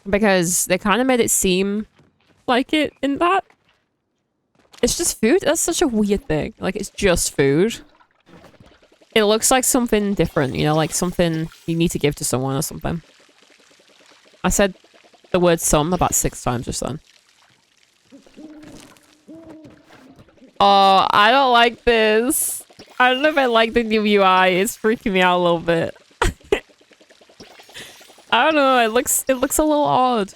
Because they kind of made it seem like it in that. It's just food? That's such a weird thing. Like, it's just food. It looks like something different, you know, like something you need to give to someone or something. I said the word some about 6 times just then. Oh, I don't like this. I don't know if I like the new UI. It's freaking me out a little bit. I don't know. It looks a little odd.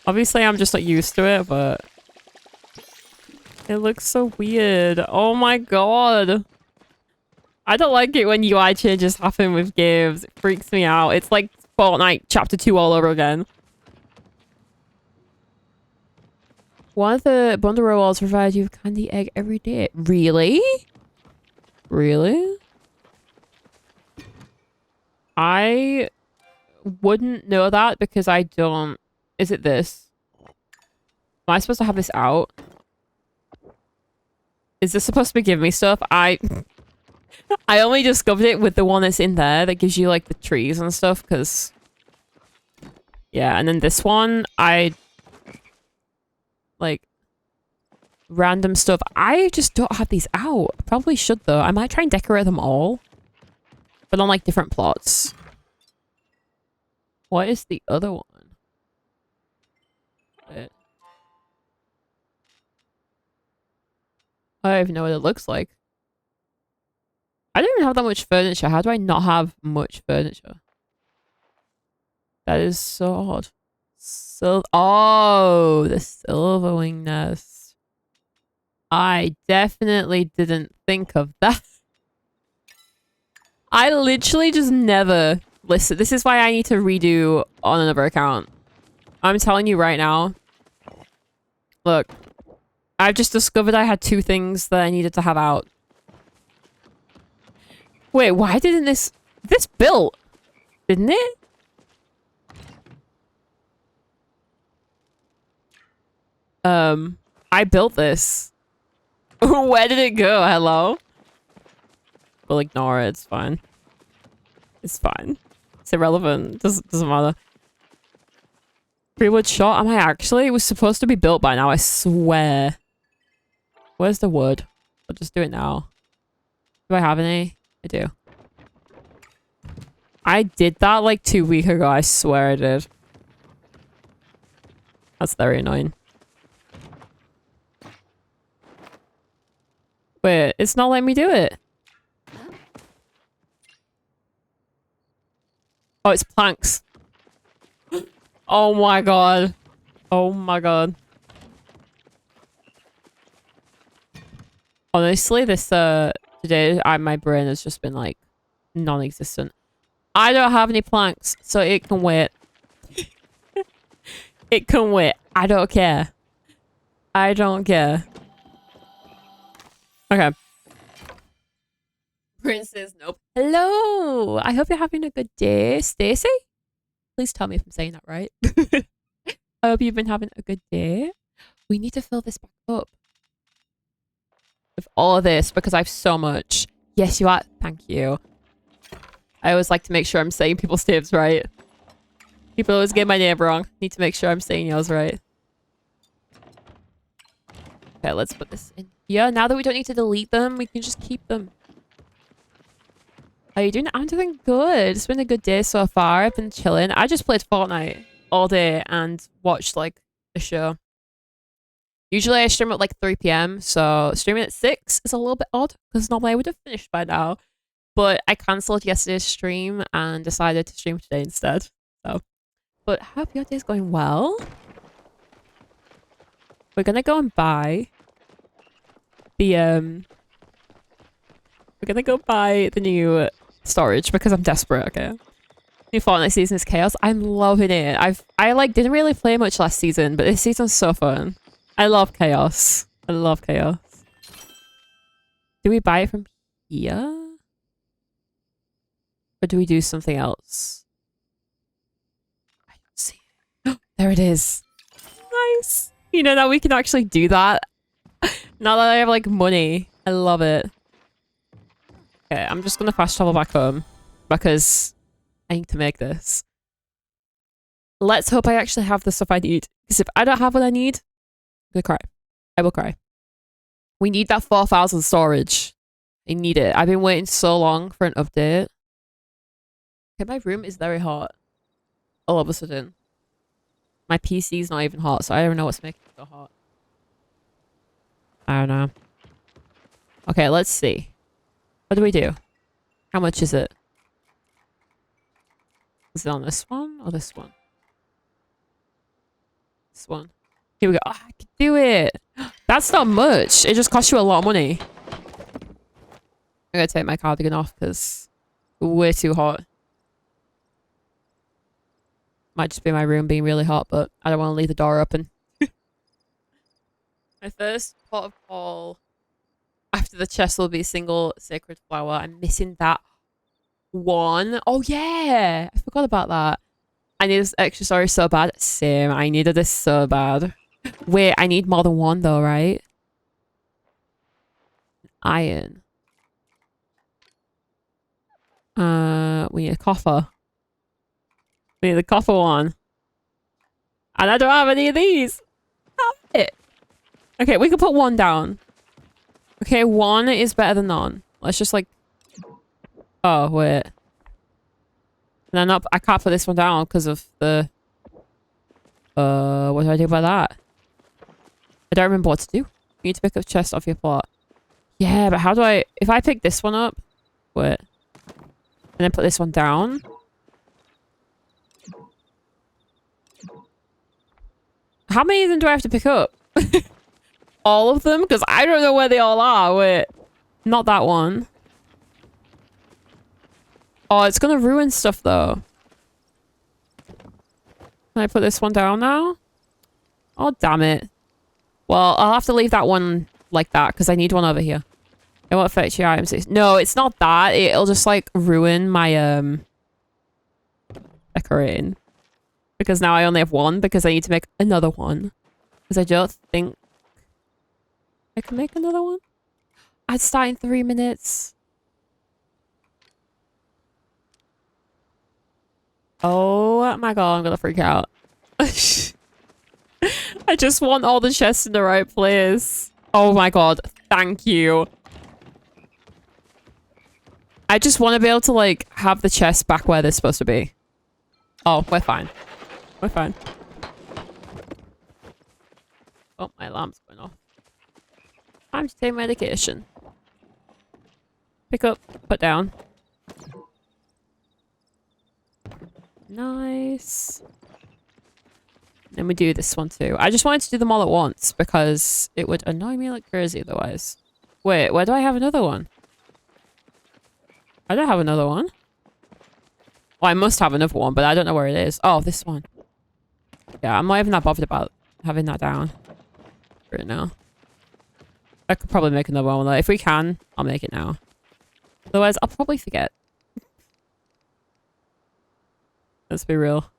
Obviously, I'm just not used to it, but it looks so weird. Oh my God. I don't like it when UI changes happen with games. It freaks me out. It's like Fortnite Chapter 2 all over again. One of the bundle rewards provides you with candy egg every day. Really? Really? I wouldn't know that because I don't... Is it this? Am I supposed to have this out? Is this supposed to be giving me stuff? I only discovered it with the one that's in there that gives you like the trees and stuff because... Yeah, and then this one, like random stuff. I just don't have these out. Probably should though. I might try and decorate them all, but on like different plots. What is the other one? Wait. I don't even know what it looks like. I don't even have that much furniture. How do I not have much furniture? That is so odd. Oh, the silver wing nest. I definitely didn't think of that. I literally just never listen. This is why I need to redo on another account. I'm telling you right now. Look, I've just discovered I had 2 things that I needed to have out. Wait, why didn't this built? Didn't it? I built this. Where did it go? Hello? We'll ignore it. It's fine. It's fine. It's irrelevant. Doesn't matter. 3-wood shot? Am I actually? It was supposed to be built by now, I swear. Where's the wood? I'll just do it now. Do I have any? I do. I did that like 2 weeks ago. I swear I did. That's very annoying. Wait, it's not letting me do it. Oh, it's planks. Oh my God. Oh my God. Honestly, this, today, my brain has just been, like, non-existent. I don't have any planks, so it can wait. It can wait. I don't care. I don't care. Okay. Princess, nope. Hello! I hope you're having a good day. Stacy? Please tell me if I'm saying that right. I hope you've been having a good day. We need to fill this back up. With all of this, because I have so much. Yes, you are. Thank you. I always like to make sure I'm saying people's names right. People always get my name wrong. Need to make sure I'm saying yours right. Okay, let's put this in here. Now that we don't need to delete them, we can just keep them. How are you doing? I'm doing good. It's been a good day so far. I've been chilling. I just played Fortnite all day and watched like a show. Usually I stream at like 3 p.m. So streaming at 6 is a little bit odd because normally I would have finished by now. But I cancelled yesterday's stream and decided to stream today instead. So, but I hope your day's going well. We're gonna go and buy the we're gonna go buy the new storage because I'm desperate. Okay, new Fortnite season is chaos. I'm loving it. I like didn't really play much last season, but this season's so fun. I love chaos. I love chaos. Do we buy it from here? Or do we do something else? I don't see it. There it is. Nice. You know that we can actually do that. Now that I have like money. I love it. Okay, I'm just gonna fast travel back home because I need to make this. Let's hope I actually have the stuff I need. Because if I don't have what I need, I'm gonna cry. I will cry. We need that 4,000 storage. I need it. I've been waiting so long for an update. Okay, my room is very hot. All of a sudden. My PC is not even hot, so I don't know what's making it so hot. I don't know. Okay, let's see. What do we do? How much is it? Is it on this one or this one? This one. Here we go. Oh, I can do it. That's not much. It just costs you a lot of money. I'm gonna take my cardigan off because it's way too hot. Might just be my room being really hot, but I don't want to leave the door open. My first pot of call after the chest will be a single sacred flower. I'm missing that one. Oh yeah, I forgot about that. I need this extra storage so bad. Same, I needed this so bad. Wait, I need more than one though, right? Iron. We need a copper. We need the copper one. And I don't have any of these. Damn it. Okay, we can put one down. Okay, one is better than none. Let's just like... Oh, wait. And then I can't put this one down because of the... What do I do about that? I don't remember what to do. You need to pick up chest off your plot. Yeah, but how do I... If I pick this one up... Wait. And then put this one down... How many of them do I have to pick up? All of them? Because I don't know where they all are. Wait. Not that one. Oh, it's going to ruin stuff though. Can I put this one down now? Oh, damn it. Well, I'll have to leave that one like that because I need one over here. It won't affect your items. No, it's not that. It'll just like ruin my decorating. Because now I only have one because I need to make another one. Because I don't think I can make another one. I'd start in 3 minutes. Oh my god, I'm gonna freak out. I just want all the chests in the right place. Oh my god, thank you. I just want to be able to like have the chests back where they're supposed to be. Oh, we're fine. We're fine. Oh, my alarm's going off. Time to take medication. Pick up, put down. Nice. Then we do this one too. I just wanted to do them all at once because it would annoy me like crazy otherwise. Wait, where do I have another one? I don't have another one. Well, I must have another one, but I don't know where it is. Oh, this one. Yeah, I'm not even that bothered about having that down right now. I could probably make another one though. If we can, I'll make it now. Otherwise, I'll probably forget. Let's be real.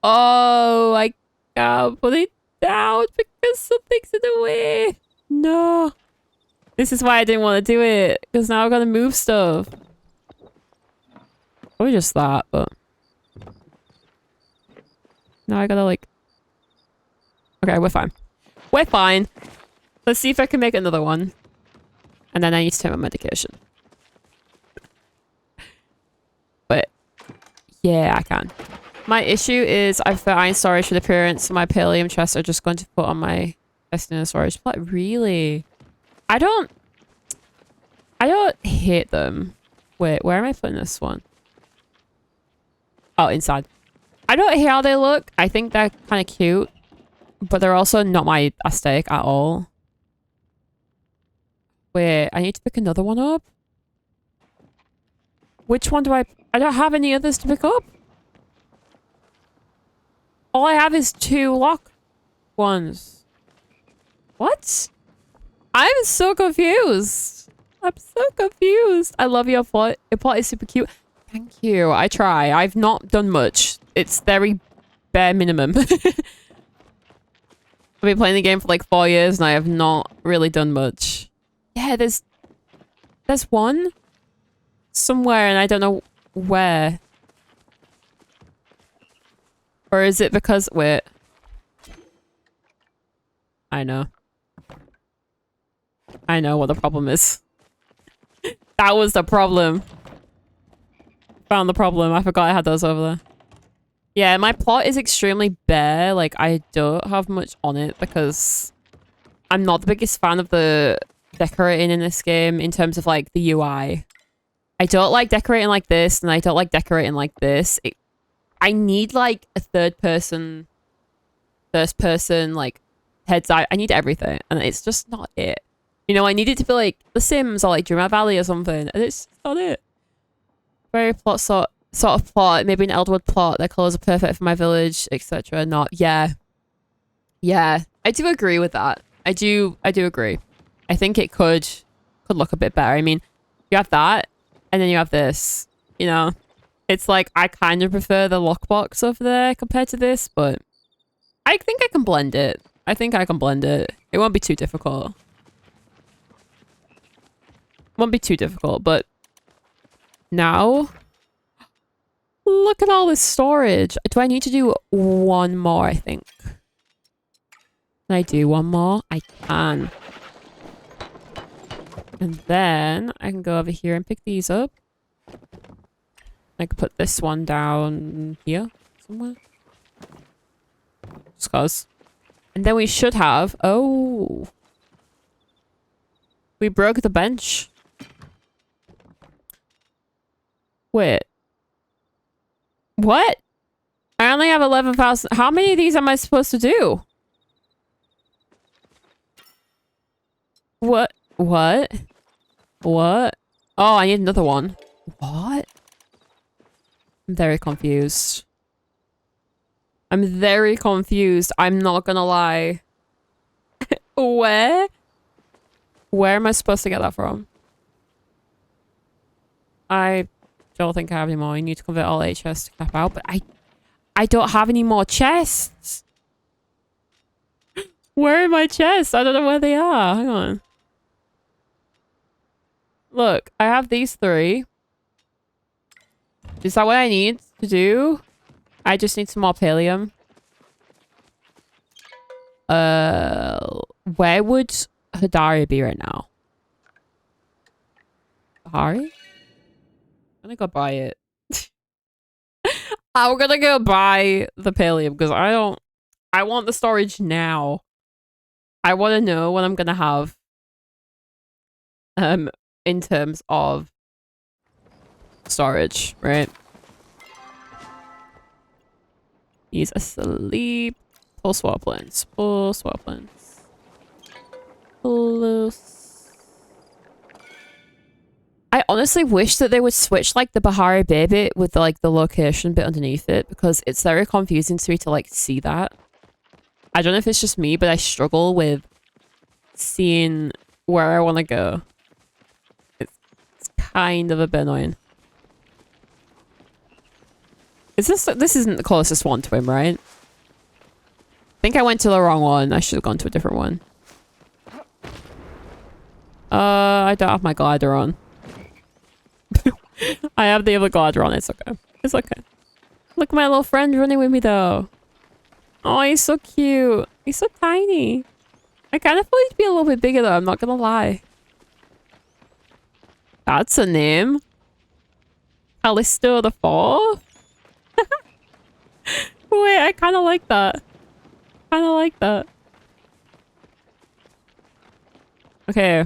Oh, I can't put it down because something's in the way. No. This is why I didn't want to do it. Because now I've got to move stuff. Or just that, but... Now I gotta like... Okay, we're fine. We're fine. Let's see if I can make another one. And then I need to take my medication. Yeah, I can. My issue is I've got iron storage for the appearance, so my pallium chests are just going to put on my chest in a storage plot. Really? I don't hate them. Wait, where am I putting this one? Oh, inside. I don't hate how they look. I think they're kind of cute, but they're also not my aesthetic at all. Wait, I need to pick another one up. Which one do I don't have any others to pick up. All I have is 2 lock ones. What? I'm so confused. I'm so confused. I love your plot. Your plot is super cute. Thank you. I try. I've not done much. It's very bare minimum. I've been playing the game for like 4 years and I have not really done much. Yeah, there's one somewhere and I don't know where. Or is it because... Wait. I know. I know what the problem is. That was the problem. Found the problem. I forgot I had those over there. Yeah, my plot is extremely bare. Like, I don't have much on it because I'm not the biggest fan of the decorating in this game in terms of, like, the UI. I don't like decorating like this, and I don't like decorating like this. I need, like, a third person, first person, like, heads eye. I need everything, and it's just not it. You know, I need it to be, like, The Sims or, like, Dream Valley or something, and it's not it. Very plot sort of plot, maybe an Eldwood plot. Their colours are perfect for my village, etc. Not, yeah. Yeah, I do agree with that. I do agree. I think it could look a bit better. I mean, you have that, and then you have this, you know? It's like, I kind of prefer the lockbox over there compared to this, but I think I can blend it. I think I can blend it. It won't be too difficult. Won't be too difficult, but now, look at all this storage. Do I need to do one more, I think? Can I do one more? I can. And then I can go over here and pick these up. I could put this one down here somewhere. Just cause. And then we should have... Oh. We broke the bench. Wait. What? I only have 11,000. How many of these am I supposed to do? What? What? What? Oh, I need another one. What? I'm very confused. I'm very confused. I'm not gonna lie. Where? Where am I supposed to get that from? I don't think I have any more. I need to convert all HS to cap out, but I don't have any more chests. Where are my chests? I don't know where they are. Hang on. Look, I have these 3. Is that what I need to do? I just need some more pallium. Where would Hadari be right now? Hadari? I'm gonna go buy it. I'm gonna go buy the pallium because I want the storage now. I want to know what I'm gonna have. In terms of storage, right? He's asleep. Pull swaplins. Pull swaplins. Plus. I honestly wish that they would switch like the Bahari Bay bit with like the location bit underneath it because it's very confusing to me to like see that. I don't know if it's just me, but I struggle with seeing where I want to go. It's kind of a bit annoying. This isn't the closest one to him, right? I think I went to the wrong one. I should have gone to a different one. I don't have my glider on. I have the other glider on. It's okay. It's okay. Look, my little friend running with me though. Oh, he's so cute. He's so tiny. I kind of want him to be a little bit bigger though. I'm not gonna lie. That's a name. Callisto the Fourth. Wait, I kind of like that. Kind of like that. Okay.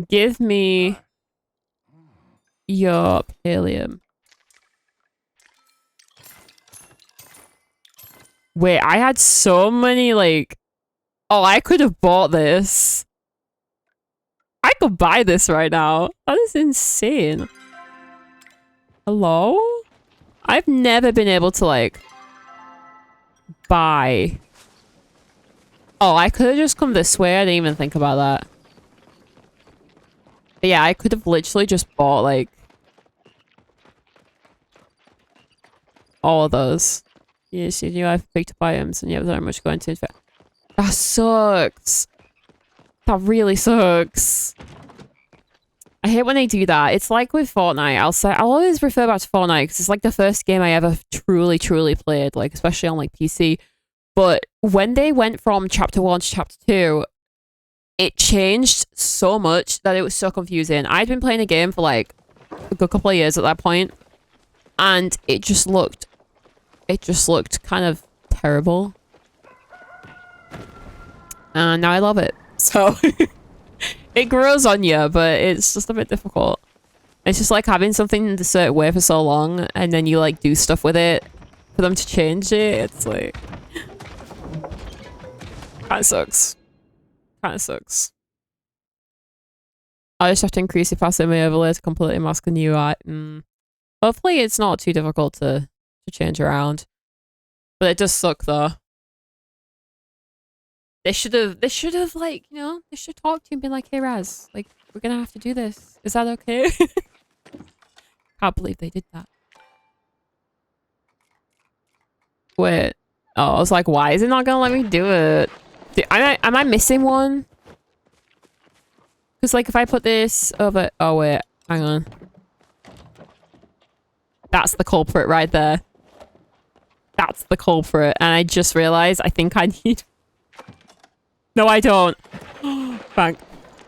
Give me your pallium. Wait, I had so many, like... Oh, I could have bought this. I could buy this right now. That is insane. Hello? I've never been able to, like... buy. Oh, I could have just come this way. I didn't even think about that. But yeah, I could have literally just bought, like... all of those. Yes, you knew I've picked up items and you have very much going to... That sucks. That really sucks. I hate when they do that. It's like with Fortnite. I'll always refer back to Fortnite because it's like the first game I ever truly played, like especially on like PC. But when they went from chapter 1 to chapter 2, it changed so much that it was so confusing. I'd been playing a game for like a good couple of years at that point, and it just looked kind of terrible. And now I love it. So it grows on you, but it's just a bit difficult. It's just like having something the certain way for so long, and then you like do stuff with it for them to change it. It's like kind of sucks. Kind of sucks. I just have to increase the opacity of my overlay to completely mask a new item. Hopefully it's not too difficult to change around. But it does suck though. They should have like, you know, they should talk to you and be like, hey Raz, like, we're gonna have to do this. Is that okay? Can't believe they did that. Wait. Oh, I was like, why is it not gonna let me do it? Am I missing one? Because like if I put this over... Oh wait, hang on. That's the culprit right there. That's the culprit. And I just realized I think I need... No, I don't. Thank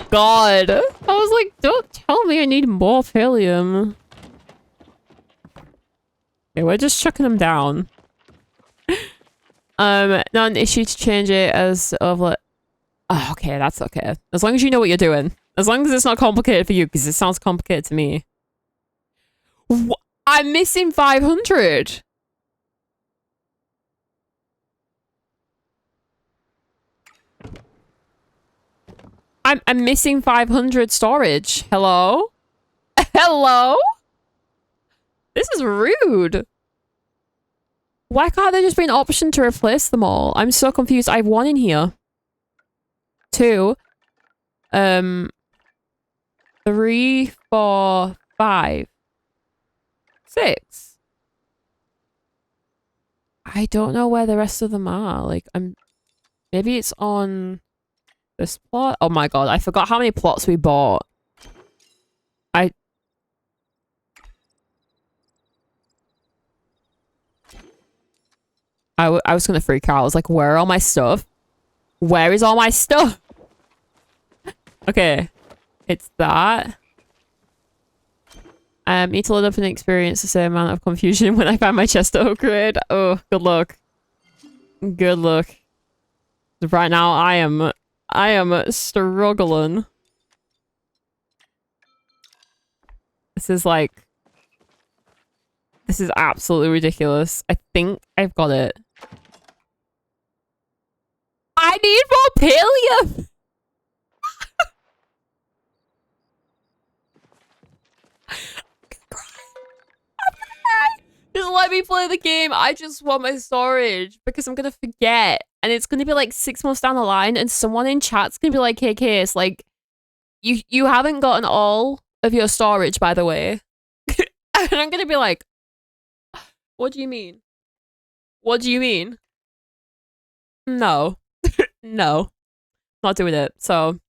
God. I was like, don't tell me I need more pallium. Okay, we're just chucking them down. Not an issue to change it as of like... Oh, okay, that's okay. As long as you know what you're doing. As long as it's not complicated for you, because it sounds complicated to me. I'm missing 500. I'm missing 500 storage. Hello? Hello? This is rude. Why can't there just be an option to replace them all? I'm so confused. I have 1 in here. 2. 3, 4, 5. 6. I don't know where the rest of them are. Like, maybe it's on this plot. Oh my god, I forgot how many plots we bought. I was gonna freak out. I was like, where are all my stuff? Where is all my stuff? Okay. It's that. Need to load up and experience the same amount of confusion when I find my chest to upgrade. Oh, good luck. Good luck. Right now, I am struggling. This is like... This is absolutely ridiculous. I think I've got it. I need more pallium! Just let me play the game. I just want my storage because I'm gonna forget. And it's gonna be like 6 months down the line and someone in chat's gonna be like, hey, Case, like, you haven't gotten all of your storage, by the way. And I'm gonna be like, what do you mean? What do you mean? No. No. Not doing it. So,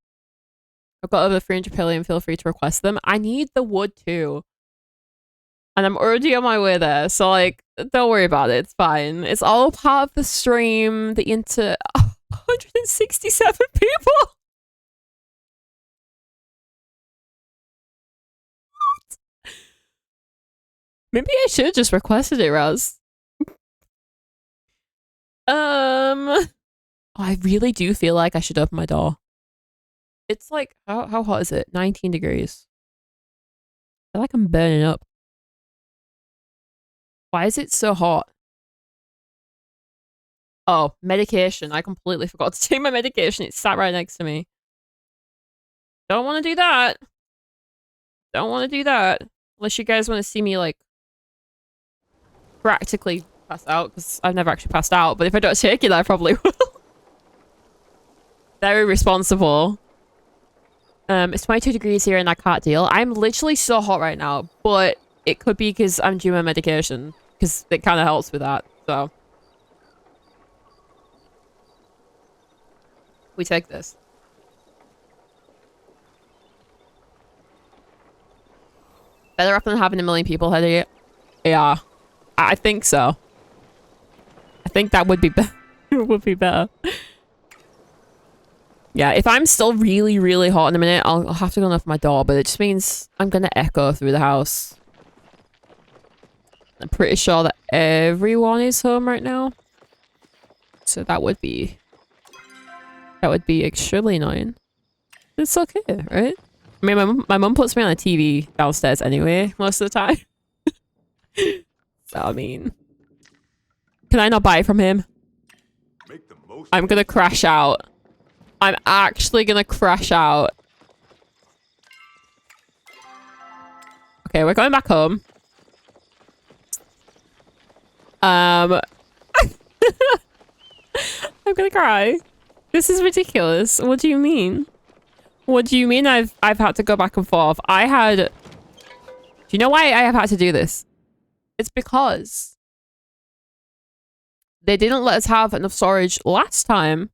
I've got over 300 pallium. Feel free to request them. I need the wood too. And I'm already on my way there. So, like, don't worry about it. It's fine. It's all part of the stream. The 167 people. What? Maybe I should have just requested it, Raz. Oh, I really do feel like I should open my door. It's like, how hot is it? 19 degrees. I feel like I'm burning up. Why is it so hot? Oh, medication. I completely forgot to take my medication. It sat right next to me. Don't want to do that. Don't want to do that. Unless you guys want to see me, like, practically pass out, because I've never actually passed out. But if I don't take it, I probably will. Very responsible. It's 22 degrees here and I can't deal. I'm literally so hot right now, but it could be because I'm due my medication, because it kind of helps with that, so. We take this. Better off than having a million people heading it. Yeah, I think so. I think that would be better. It would be better. Yeah, if I'm still really, really hot in a minute, I'll have to go and open my door, but it just means I'm going to echo through the house. I'm pretty sure that everyone is home right now. So that would be extremely annoying. It's okay, right? I mean, my mum puts me on a TV downstairs anyway, most of the time. So, I mean... Can I not buy from him? I'm gonna crash out. I'm actually gonna crash out. Okay, we're going back home. I'm gonna cry. This is ridiculous. What do you mean? What do you mean I've had to go back and forth? Do you know why I have had to do this? It's because they didn't let us have enough storage last time.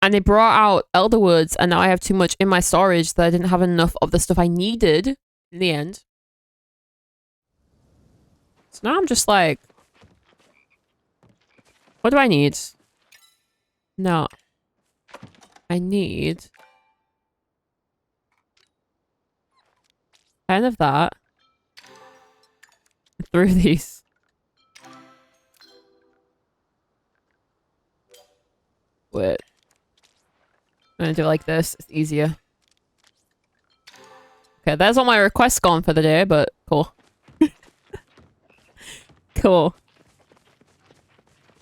And they brought out Elderwoods, and now I have too much in my storage that I didn't have enough of the stuff I needed in the end. So now I'm just like, what do I need? No. I need 10 of that. Through these. Wait. I'm gonna do it like this. It's easier. Okay, there's all my requests gone for the day, but cool. Cool.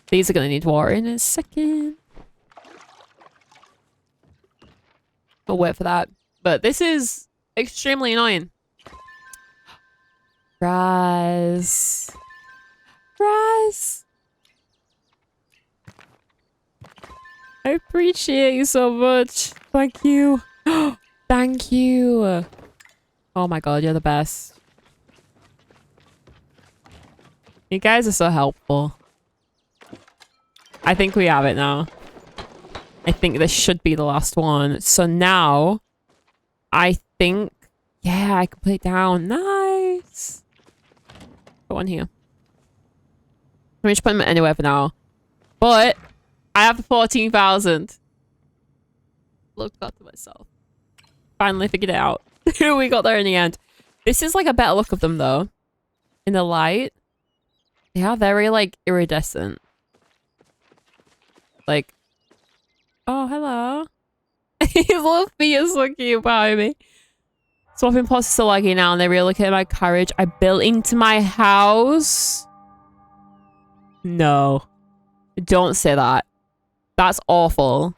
These are gonna need water in a second. I'll wait for that. But this is extremely annoying. Raz. Raz. I appreciate you so much. Thank you. Thank you. Oh my god, you're the best. You guys are so helpful. I think we have it now. I think this should be the last one. So now, I think... Yeah, I can put it down. Nice. Put one here. Let me just put them anywhere for now. But... I have the 14,000. Looked up to myself. Finally figured it out. We got there in the end. This is like a better look of them though. In the light. They are very like iridescent. Like. Oh, hello. His little feet are so cute behind me. Swapping pots is so laggy now and they really look at my carriage I built into my house. No. Don't say that. That's awful.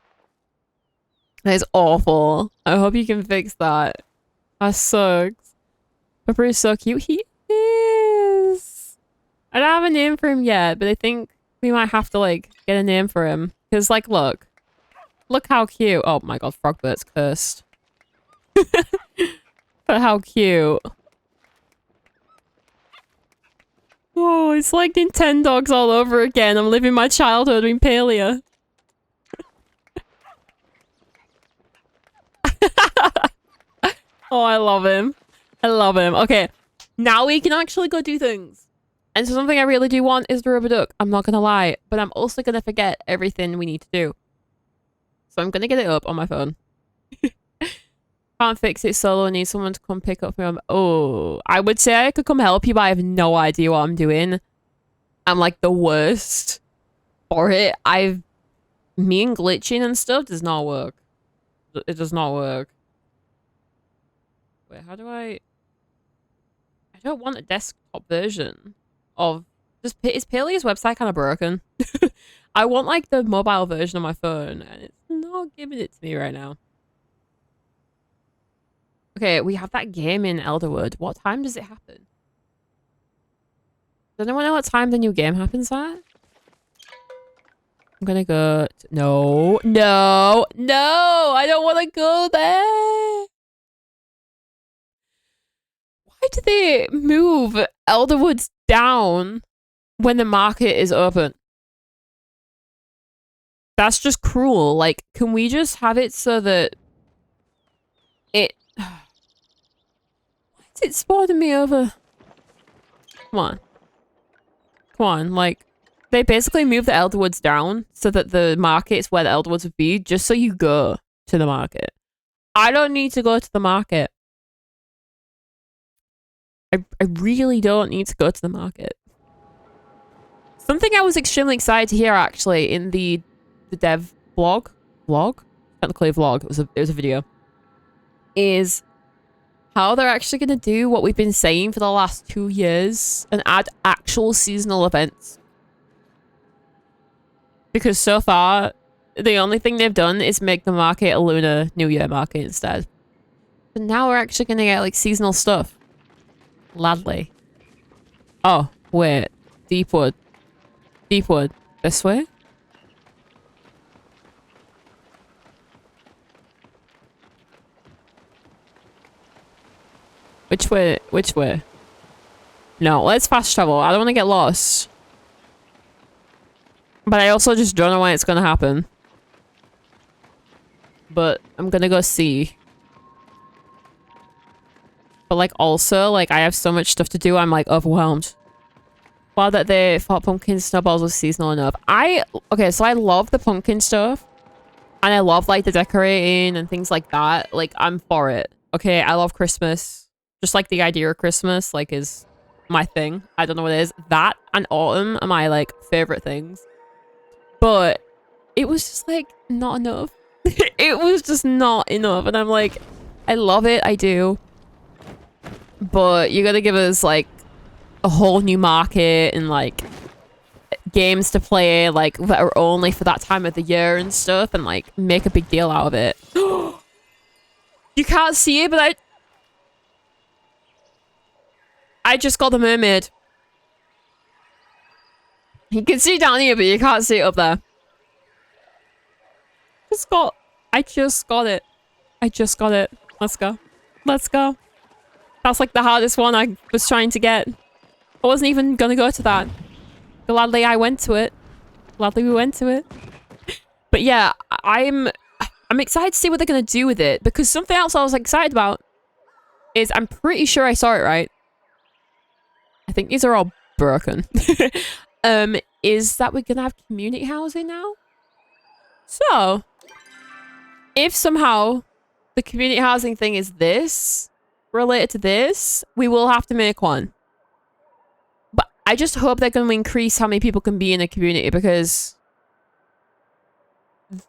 That is awful. I hope you can fix that. That sucks. Pepper is so cute. He is. I don't have a name for him yet, but I think we might have to, like, get a name for him. Because, like, look. Look how cute. Oh my god, Frogbert's cursed. But how cute. Oh, it's like Nintendogs all over again. I'm living my childhood in PALIA. Oh, I love him. I love him. Okay, now we can actually go do things. And so something I really do want is the rubber duck. I'm not gonna lie, but I'm also gonna forget everything we need to do. So I'm gonna get it up on my phone. Can't fix it solo. I need someone to come pick up me. Oh, I would say I could come help you, but I have no idea what I'm doing. I'm like the worst. for it. Me and glitching and stuff does not work. It does not work. Wait, how do I don't want a desktop version of... Is PALIA's website kind of broken? I want, like, the mobile version of my phone, and it's not giving it to me right now. Okay, we have that game in Elderwood. What time does it happen? Does anyone know what time the new game happens at? I'm gonna go... No. No! No! I don't want to go there! Why do they move Elderwoods down when the market is open? That's just cruel. Like, can we just have it so that it... Why is it spawning me over? Come on. Come on, like... They basically move the Elderwoods down so that the market is where the Elderwoods would be, just so you go to the market. I don't need to go to the market. I really don't need to go to the market. Something I was extremely excited to hear, actually, in the dev vlog, technically a vlog, it was a video, is how they're actually going to do what we've been saying for the last 2 years and add actual seasonal events. Because so far, the only thing they've done is make the market a Lunar New Year market instead. But now we're actually going to get, like, seasonal stuff. Ladley. Oh, wait. Deepwood. Deepwood. This way? Which way? Which way? No, let's fast travel. I don't want to get lost. But I also just don't know when it's going to happen. But I'm going to go see. But, like, also, like, I have so much stuff to do, I'm, like, overwhelmed. Well, that they thought pumpkin snowballs was seasonal enough. Okay, so I love the pumpkin stuff. And I love, like, the decorating and things like that. Like, I'm for it. Okay, I love Christmas. Just, like, the idea of Christmas, like, is my thing. I don't know what it is. That and autumn are my, like, favorite things. But it was just, like, not enough. It was just not enough. And I'm like, I love it. I do. But you gotta give us, like, a whole new market and, like, games to play, like, that are only for that time of the year and stuff, and, like, make a big deal out of it. You can't see it, but I just got the mermaid. You can see it down here, but you can't see it up there. I just got it. I just got it. Let's go. Let's go. That's like the hardest one I was trying to get. I wasn't even gonna go to that. Gladly I went to it. Gladly we went to it. But yeah, I'm excited to see what they're gonna do with it, because something else I was excited about is I'm pretty sure I saw it right. I think these are all broken. Is that we're gonna have community housing now? So, if somehow the community housing thing is this, related to this, we will have to make one. But I just hope they're going to increase how many people can be in a community, because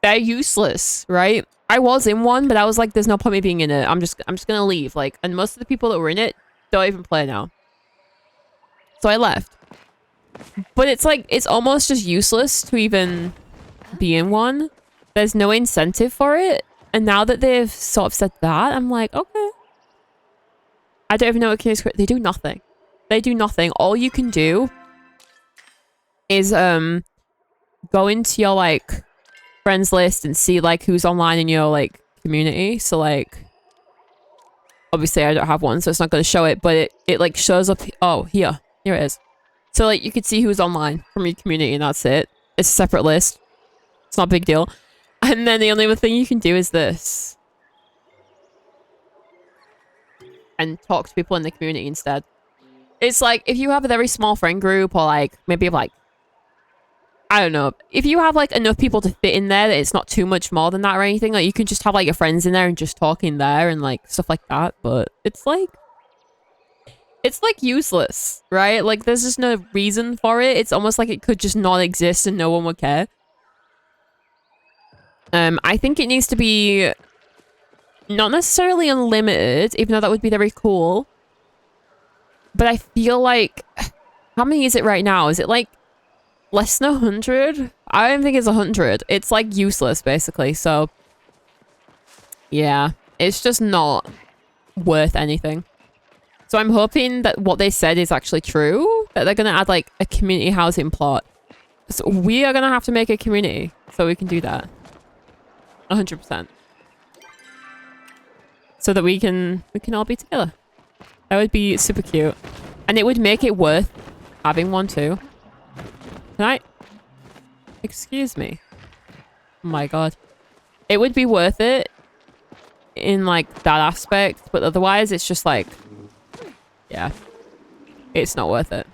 they're useless, right? I was in one, but I was like, there's no point me being in it. I'm just going to leave. Like, and most of the people that were in it don't even play now. So I left. But it's like, it's almost just useless to even be in one. There's no incentive for it. And now that they've sort of said that, I'm like, okay. I don't even know what community script. They do nothing. They do nothing. All you can do is go into your, like, friends list and see, like, who's online in your, like, community. So, like, obviously I don't have one, so it's not going to show it, but it like shows up. Oh, here it is. So, like, you could see who's online from your community, and that's it. It's a separate list. It's not a big deal. And then the only other thing you can do is this. And talk to people in the community instead. It's like, if you have a very small friend group, or, like, maybe, like, I don't know. If you have, like, enough people to fit in there that it's not too much more than that or anything, like, you can just have, like, your friends in there and just talk in there and, like, stuff like that. But it's, like, it's like useless, right? Like there's just no reason for it. It's almost like it could just not exist and no one would care. I think it needs to be not necessarily unlimited, even though that would be very cool. But I feel like, how many is it right now? Is it like less than 100? I don't think it's 100. It's like useless basically. So yeah, it's just not worth anything. So I'm hoping that what they said is actually true, that they're going to add like a community housing plot. So we are going to have to make a community so we can do that. 100%. So that we can all be together. That would be super cute. And it would make it worth having one too. Can I? Excuse me. Oh my god. It would be worth it in like that aspect, but otherwise it's just like, yeah, it's not worth it.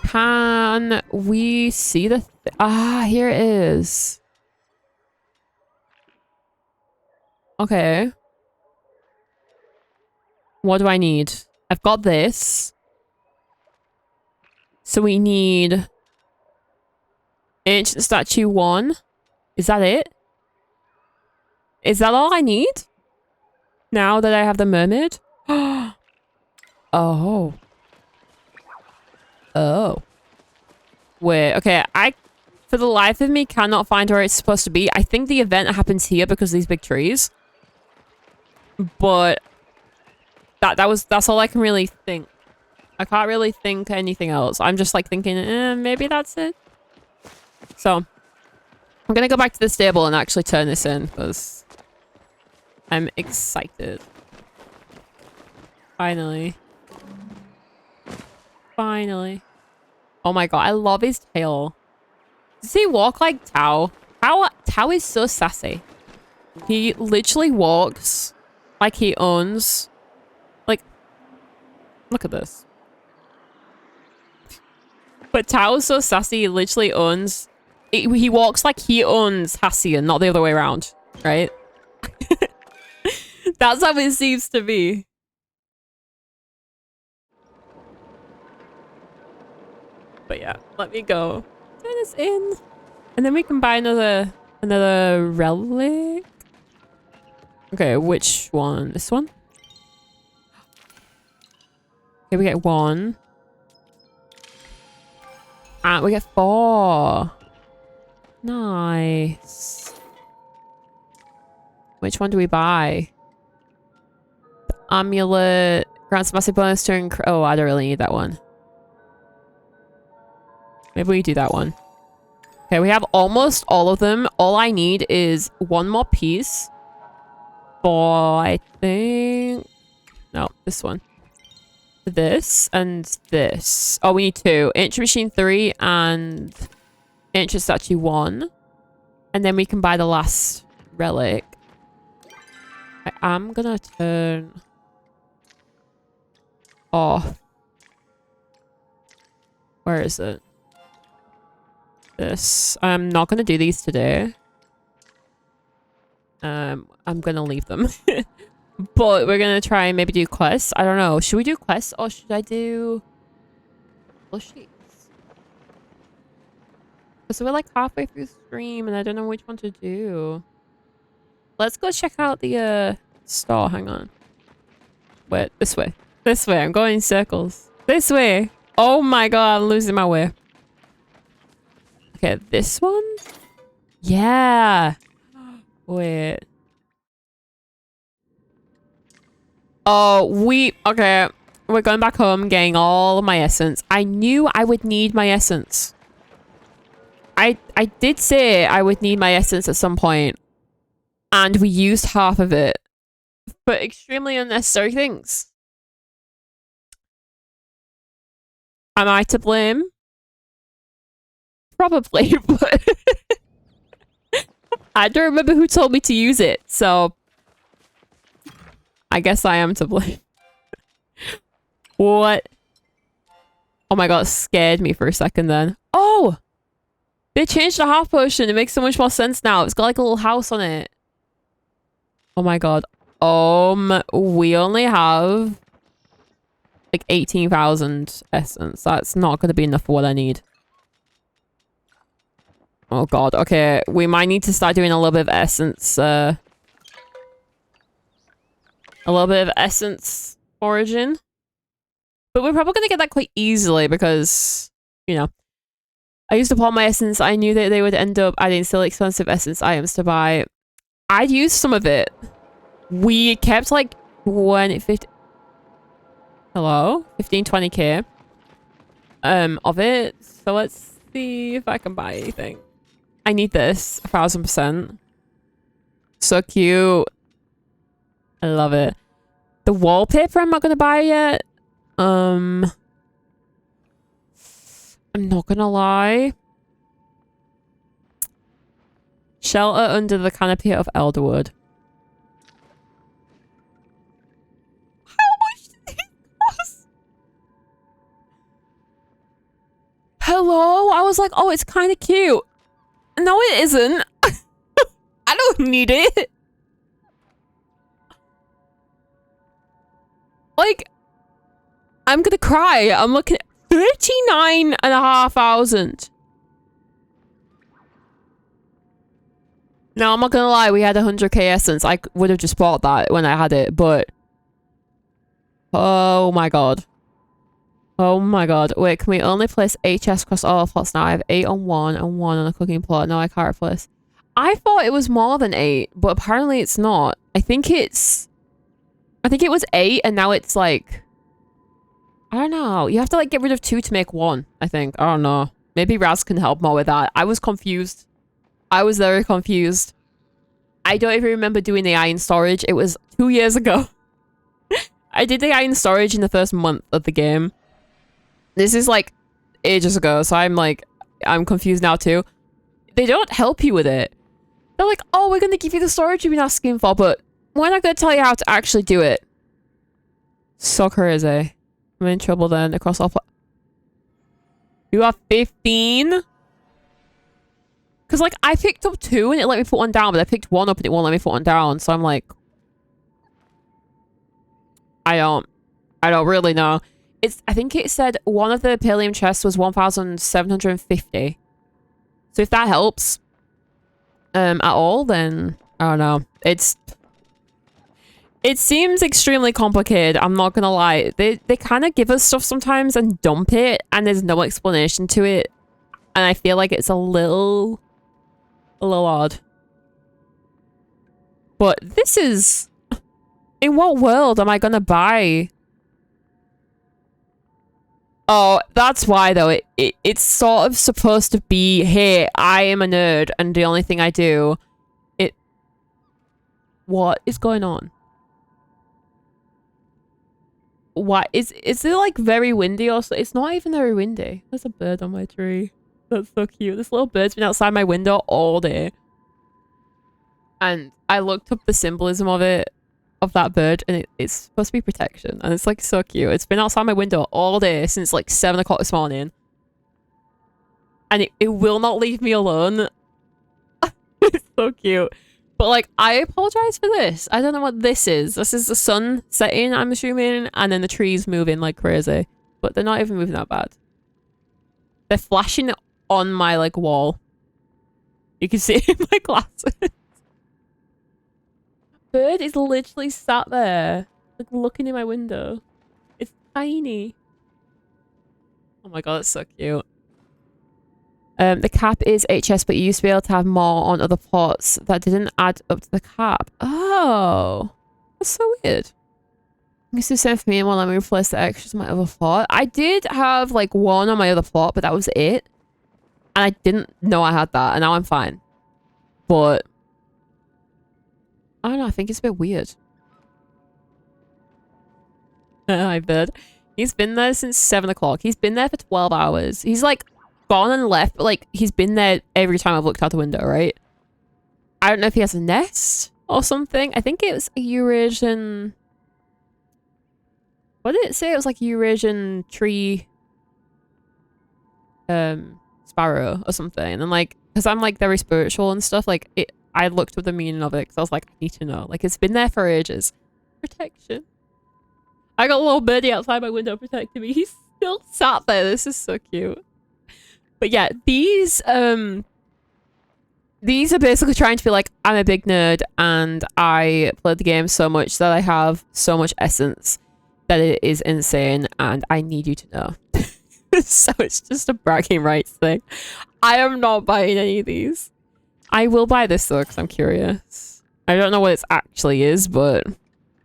Can we see the here it is. Okay. What do I need? I've got this. So we need ancient statue 1. Is that it? Is that all I need? Now that I have the mermaid? Oh. Oh. Wait, okay. I, for the life of me, cannot find where it's supposed to be. I think the event happens here because of these big trees. But that's all I can really think. I can't really think anything else. I'm just like thinking, maybe that's it. So I'm gonna go back to the stable and actually turn this in because I'm excited. Finally. Finally. Oh my god, I love his tail. Does he walk like Tao? Tao is so sassy. He literally walks like he owns. Like, look at this. But Tao's so sassy, he literally owns... He walks like he owns Hassian, not the other way around, right? That's how it seems to be. But yeah, let me go. Turn this in. And then we can buy another relic. Okay, which one? This one? Okay, we get 1. And we get 4. Nice. Which one do we buy? The amulet grants massive bonus to oh, I don't really need that one. Maybe we do that one. Okay, we have almost all of them. All I need is 1 more piece. For, I think... No, this one. This and this. Oh, we need 2. Ancient Machine 3 and Ancient Statue 1. And then we can buy the last relic. I am gonna turn off. Where is it? This. I'm not gonna do these today. I'm gonna leave them. But we're gonna try and maybe do quests. I don't know. Should we do quests or should I do plushies? So we're like halfway through the stream and I don't know which one to do. Let's go check out the store. Hang on. Wait, this way. This way. I'm going in circles. This way. Oh my god, I'm losing my way. Okay, this one? Yeah. Wait. Oh, okay. We're going back home, getting all of my essence. I knew I would need my essence. I did say I would need my essence at some point. And we used half of it. For extremely unnecessary things. Am I to blame? Probably, but... I don't remember who told me to use it, so... I guess I am to blame. What? Oh my god, it scared me for a second then. Oh! They changed the half potion. It makes so much more sense now. It's got like a little house on it. Oh my god. We only have like 18,000 essence. That's not going to be enough for what I need. Oh god, okay. We might need to start doing a little bit of essence, a little bit of essence origin. But we're probably going to get that quite easily because, you know, I used up all my essence. I knew that they would end up adding still expensive essence items to buy. I'd used some of it. We kept like 20k of it. So let's see if I can buy anything. I need this 1000%. So cute. I love it. The wallpaper I'm not gonna buy yet. I'm not gonna lie. Shelter under the canopy of Elderwood. How much did it cost? Hello? I was like, oh, it's kind of cute. No, it isn't. I don't need it. Like, I'm gonna cry. I'm looking at 39,500. Now, I'm not gonna lie, we had 100k essence. I would have just bought that when I had it, but... Oh my god. Oh my god. Wait, can we only place HS across all plots now? I have 8 on one and 1 on a cooking plot. No, I can't replace. I thought it was more than 8, but apparently it's not. I think it was 8 and now it's like... I don't know. You have to like get rid of 2 to make 1, I think. I don't know. Maybe Raz can help more with that. I was confused. I was very confused. I don't even remember doing the iron storage. It was 2 years ago. I did the iron storage in the first month of the game. This is like ages ago, so I'm confused now too. They don't help you with it. They're like, oh, we're going to give you the storage you've been asking for, but we're not going to tell you how to actually do it. So crazy. I'm in trouble then across all... You are 15? Because, like, I picked up 2 and it let me put 1 down, but I picked 1 up and it won't let me put 1 down. So I'm like... I don't really know. I think it said one of the Pallium chests was 1,750. So if that helps at all, then I don't know. It seems extremely complicated, I'm not gonna lie. They kind of give us stuff sometimes and dump it, and there's no explanation to it. And I feel like it's a little odd. But this is... In what world am I gonna buy? Oh, that's why though. It's sort of supposed to be, hey, I am a nerd and the only thing I do... What is going on? Why is it like very windy or so? It's not even very windy. There's a bird on my tree. That's so cute. This little bird's been outside my window all day. And I looked up the symbolism of that bird, and it's supposed to be protection. And it's like so cute. It's been outside my window all day since like 7 o'clock this morning. And it will not leave me alone. It's so cute. But like, I apologize for this. I don't know what this is. This is the sun setting, I'm assuming, and then the trees moving like crazy. But they're not even moving that bad. They're flashing on my like wall. You can see it in my glasses. Bird is literally sat there, like looking in my window. It's tiny. Oh my god, it's so cute. The cap is HS, but you used to be able to have more on other plots that didn't add up to the cap. Oh, that's so weird. You used to send for me and won't let me replace the extras on my other plot. I did have like 1 on my other plot, but that was it. And I didn't know I had that, and now I'm fine. But I don't know, I think it's a bit weird. Hi, bird. He's been there since 7 o'clock. He's been there for 12 hours. He's like gone and left, but like he's been there every time I've looked out the window, right? I don't know if he has a nest or something. I think it was a Eurasian... What did it say? It was like Eurasian tree... sparrow or something. And like, because I'm like very spiritual and stuff, like I looked up the meaning of it because I was like, I need to know. Like, it's been there for ages. Protection. I got a little birdie outside my window protecting me. He's still sat there. This is so cute. But yeah, these are basically trying to be like, I'm a big nerd and I played the game so much that I have so much essence that it is insane and I need you to know. So it's just a bragging rights thing. I am not buying any of these. I will buy this though because I'm curious. I don't know what it actually is, but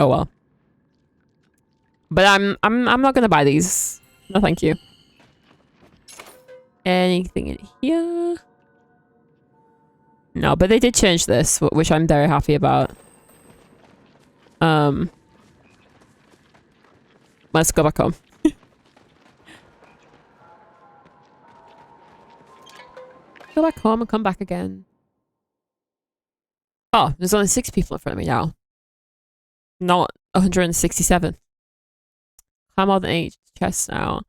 oh well. But I'm not gonna buy these. No, thank you. Anything in here? No, but they did change this, which I'm very happy about. Let's go back home. Go back home and come back again. Oh, there's only 6 people in front of me now. Not 167. I'm more than 8 chests now.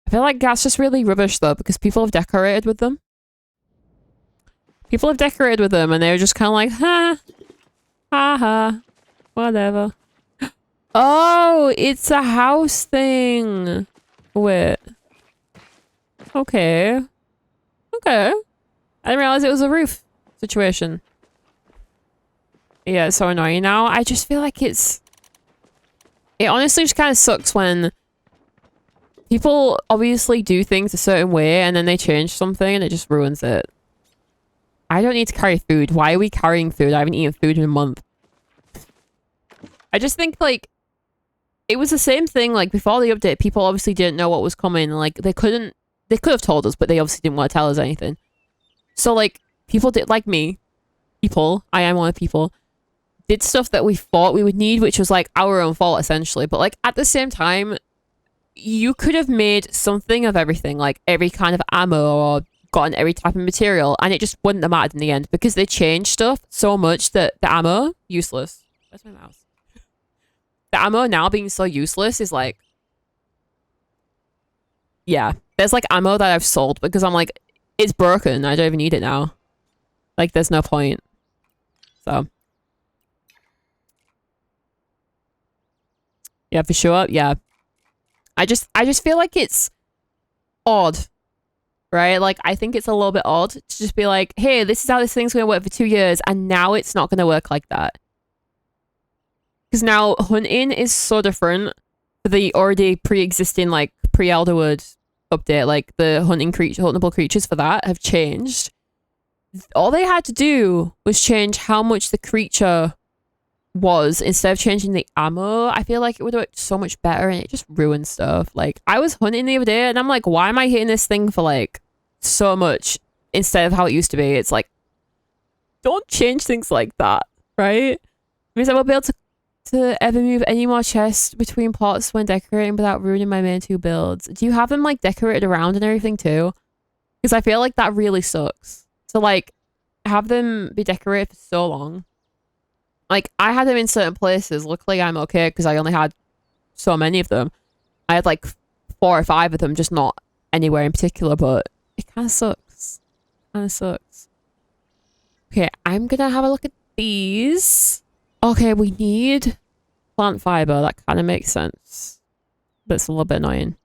I feel like that's just really rubbish though, because people have decorated with them. People have decorated with them and they're just kind of like, ha, ha, ha, whatever. Oh, it's a house thing. Wait. Okay. Okay. I didn't realize it was a roof situation. Yeah, it's so annoying now. I just feel like it honestly just kind of sucks when people obviously do things a certain way and then they change something and it just ruins it. I don't need to carry food. Why are we carrying food? I haven't eaten food in a month. I just think, like, it was the same thing, like, before the update, people obviously didn't know what was coming. Like, they could have told us, but they obviously didn't want to tell us anything. So, like, people did, like me, I am one of people, did stuff that we thought we would need, which was, like, our own fault, essentially. But, like, at the same time, you could have made something of everything, like, every kind of ammo or gotten every type of material, and it just wouldn't have mattered in the end, because they changed stuff so much that the ammo, useless. Where's my mouse? The ammo now being so useless is, like... Yeah. There's, like, ammo that I've sold, because I'm like, it's broken, I don't even need it now. Like, there's no point. So... Yeah, for sure. Yeah. I just feel like it's odd, right? Like, I think it's a little bit odd to just be like, hey, this is how this thing's going to work for 2 years, and now it's not going to work like that. Because now hunting is so different for the already pre-existing, like, pre-Elderwood update. Like, the huntable creatures for that have changed. All they had to do was change how much the creature was instead of changing the ammo. I feel like it would have worked so much better and it just ruined stuff. Like, I was hunting the other day and I'm like, why am I hitting this thing for like so much instead of how it used to be? It's like, don't change things like that, right? Means I won't be able to ever move any more chests between pots when decorating without ruining my main 2 builds. Do you have them like decorated around and everything too? Because I feel like that really sucks. So like, have them be decorated for so long. Like, I had them in certain places. Luckily, I'm okay because I only had so many of them. I had like 4 or 5 of them, just not anywhere in particular, but it kind of sucks. Kind of sucks. Okay, I'm gonna have a look at these. Okay, we need plant fiber. That kind of makes sense. But it's a little bit annoying.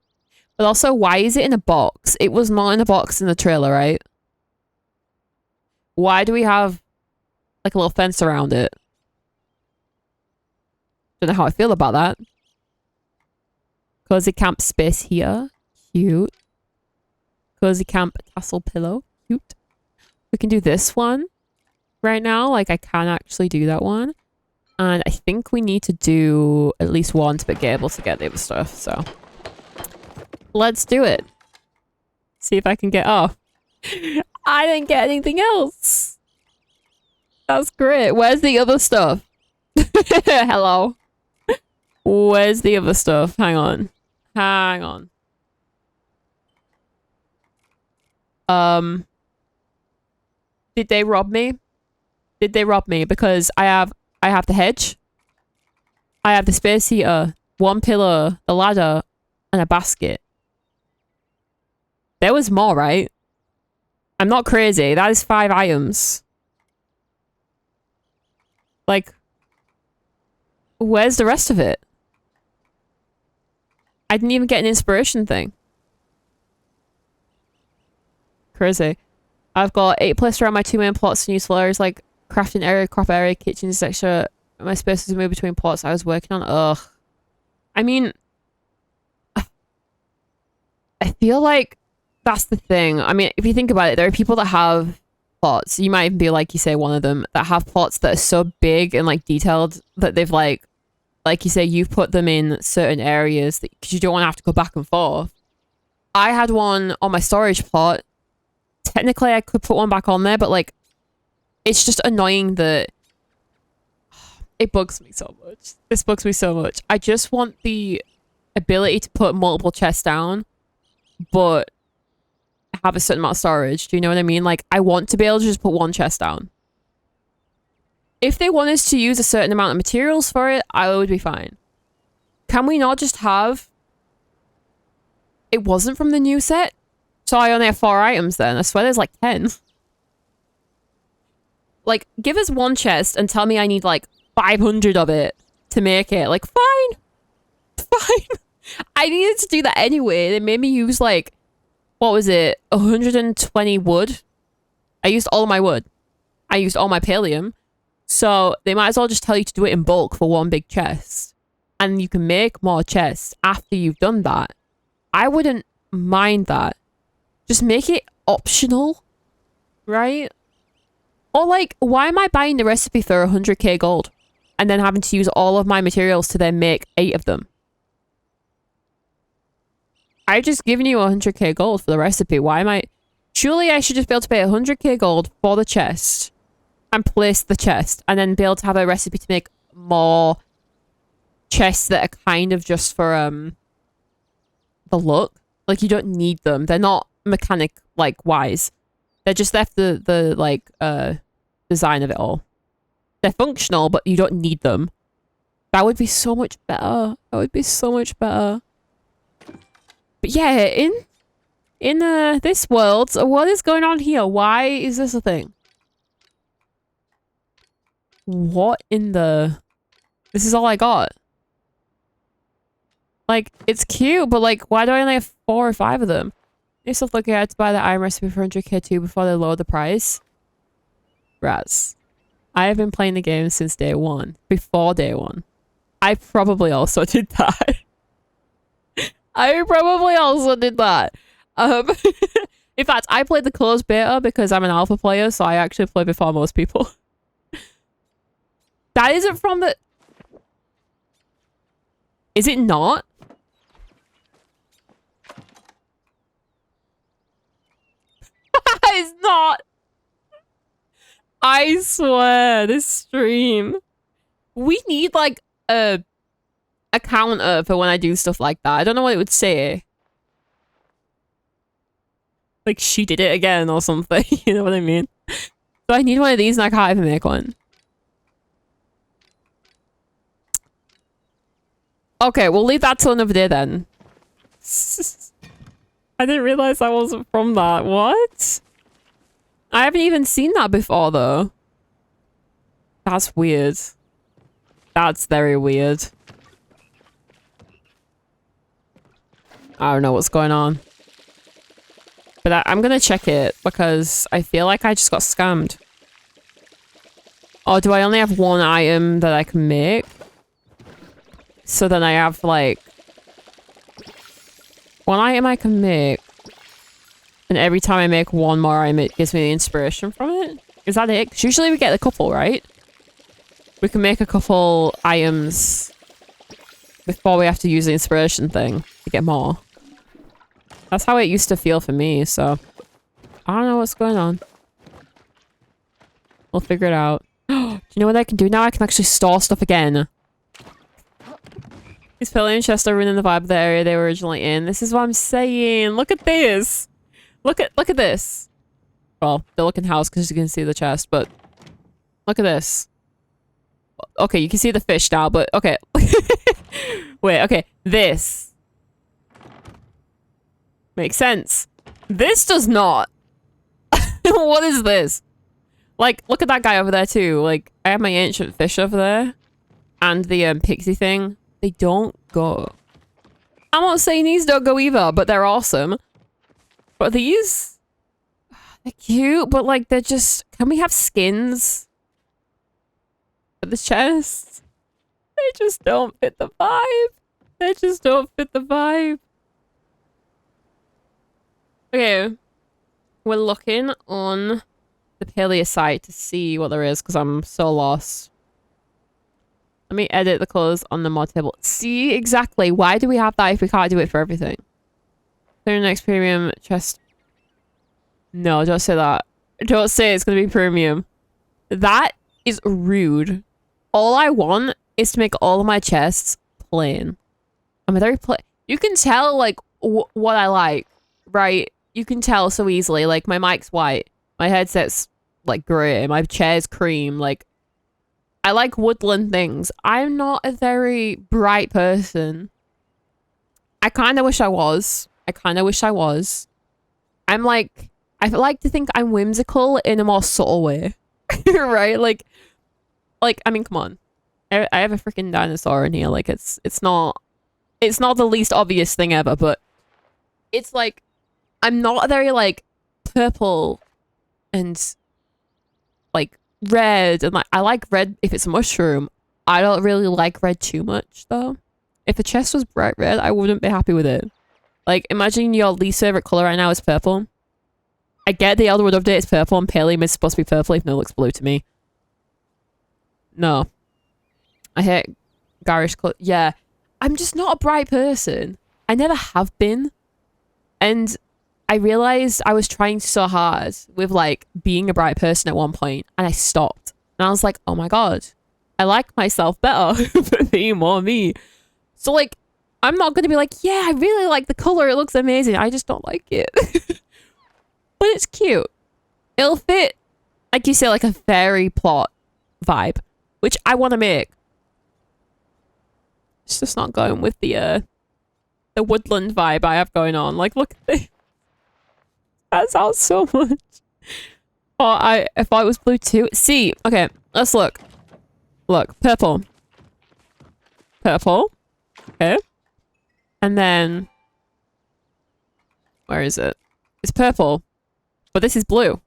But also, why is it in a box? It was not in a box in the trailer, right? Why do we have like a little fence around it? Don't know how I feel about that. Cozy camp space here. Cute. Cozy camp tassel pillow. Cute. We can do this one right now. Like, I can actually do that one. And I think we need to do at least one to be able to get the other stuff. So let's do it. See if I can get... Oh. I didn't get anything else. That's great. Where's the other stuff? Hello. Where's the other stuff? Hang on. Hang on. Did they rob me? Did they rob me? Because I have the hedge. I have the space heater, 1 pillow, the ladder, and a basket. There was more, right? I'm not crazy. That is 5 items. Like, where's the rest of it? I didn't even get an inspiration thing. Crazy. I've got 8 placed around my 2 main plots and useful areas like crafting area, crop area, kitchens, etc. My spaces move between plots I was working on. Ugh. I mean, I feel like that's the thing. I mean, if you think about it, there are people that have plots. You might even be like, you say, one of them that have plots that are so big and like detailed that they've like you say, you've put them in certain areas because you don't want to have to go back and forth. I had one on my storage plot. Technically, I could put one back on there, but like, it's just annoying that it bugs me so much. This bugs me so much. I just want the ability to put multiple chests down, but have a certain amount of storage. Do you know what I mean? Like, I want to be able to just put one chest down. If they want us to use a certain amount of materials for it, I would be fine. Can we not just have... It wasn't from the new set? So I only have 4 items then. I swear there's like 10. Like, give us one chest and tell me I need like 500 of it to make it. Like, fine. Fine. I needed to do that anyway. They made me use like, what was it? 120 wood. I used all of my wood. I used all my pallium. So they might as well just tell you to do it in bulk for one big chest. And you can make more chests after you've done that. I wouldn't mind that. Just make it optional. Right? Or like, why am I buying the recipe for 100k gold? And then having to use all of my materials to then make 8 of them? I've just given you 100k gold for the recipe. Why am I... Surely I should just be able to pay 100k gold for the chest and place the chest and then be able to have a recipe to make more chests that are kind of just for the look. Like, you don't need them. They're not mechanic like wise. They're just there for the like design of it all. They're functional, but you don't need them. That would be so much better. That would be so much better. But yeah, in this world, what is going on here? Why is this a thing? What in the... This is all I got. Like, it's cute, but like, why do I only have 4 or 5 of them? New stuff looking at to buy the iron recipe for 100k too before they lower the price. Raz. I have been playing the game since day 1. Before day 1. I probably also did that. I probably also did that. In fact, I played the closed beta because I'm an alpha player, so I actually play before most people. That isn't from the... Is it not? It's not. I swear, this stream. We need like a counter for when I do stuff like that. I don't know what it would say. Like, she did it again or something. You know what I mean? So I need one of these and I can't even make one. Okay, we'll leave that till another day then. I didn't realize I wasn't from that. What? I haven't even seen that before though. That's weird. That's very weird. I don't know what's going on. But I'm gonna check it because I feel like I just got scammed. Or do I only have 1 item that I can make? So then I have like 1 item I can make. And every time I make 1 more item, it gives me the inspiration from it? Is that it? 'Cause usually we get a couple, right? We can make a couple items before we have to use the inspiration thing to get more. That's how it used to feel for me, so... I don't know what's going on. We'll figure it out. Do you know what I can do now? I can actually store stuff again. These pillar and chests are ruining the vibe of the area they were originally in. This is what I'm saying. Look at this. Look at this. Well, the looking house because you can see the chest, but look at this. Okay, you can see the fish now, but okay. Wait, okay. This makes sense. This does not. What is this? Like, look at that guy over there too. Like, I have my ancient fish over there and the pixie thing. They don't go. I'm not saying these don't go either, but they're awesome. But these, they're cute, but like they're just, can we have skins for the chests? They just don't fit the vibe. They just don't fit the vibe. Okay. We're looking on the PALIA site to see what there is because I'm so lost. Let me edit the colors on the mod table. See, exactly. Why do we have that if we can't do it for everything? Clear next premium chest. No, don't say that. Don't say it's going to be premium. That is rude. All I want is to make all of my chests plain. I'm a very plain. You can tell, like, what I like, right? You can tell so easily. Like, my mic's white. My headset's, like, grey. My chair's cream. Like, I like woodland things. I'm not a very bright person. I kind of wish I was. I'm like, I like to think I'm whimsical in a more subtle way. Right? Like, I mean, come on. I have a freaking dinosaur in here. Like, it's not the least obvious thing ever, but it's like, I'm not a very, like, purple and, like, red. And, like, I like red if it's a mushroom. I don't really like red too much, though. If the chest was bright red, I wouldn't be happy with it. Like, imagine your least favorite color right now is purple. I get the Elderwood update is purple and Pallium is supposed to be purple even though it looks blue to me. No. I hate garish color. Yeah. I'm just not a bright person. I never have been. And I realized I was trying so hard with, like, being a bright person at one point and I stopped. And I was like, oh my god. I like myself better for being more me. So, like, I'm not going to be like, yeah, I really like the color. It looks amazing. I just don't like it. But it's cute. It'll fit, like you say, like a fairy plot vibe, which I want to make. It's just not going with the woodland vibe I have going on. Like, look at this. That sounds so much. Oh, if I was blue too. See, okay, let's look. Look, purple. Purple. Okay. And then, where is it? It's purple, but this is blue.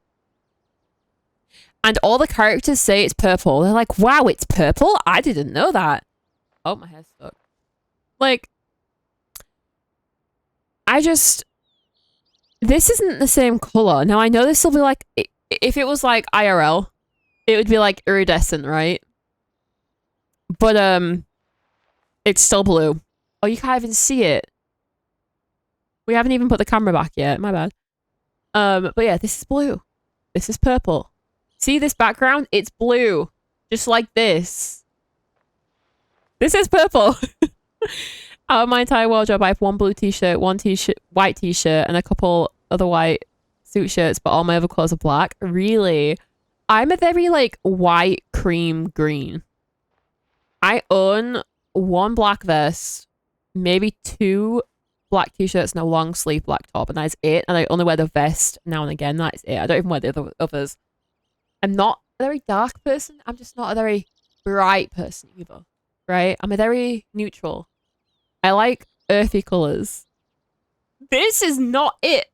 And all the characters say it's purple. They're like, wow, it's purple? I didn't know that. Oh, my hair's stuck. Like, this isn't the same color. Now, I know this will be like, if it was like IRL, it would be like iridescent, right? But, it's still blue. Oh, you can't even see it. We haven't even put the camera back yet. My bad. But yeah, this is blue. This is purple. See this background? It's blue. Just like this. This is purple. Out of my entire wardrobe, I have one blue t-shirt, one white t-shirt, and a couple other white suit shirts, but all my other clothes are black. Really? I'm a very, like, white cream green. I own one black vest, maybe two black t-shirts and a long sleeve black top, and that is it. And I only wear the vest now and again. That is it. I don't even wear the others. I'm not a very dark person. I'm just not a very bright person either. Right? I'm a very neutral. I like earthy colors. This is not it.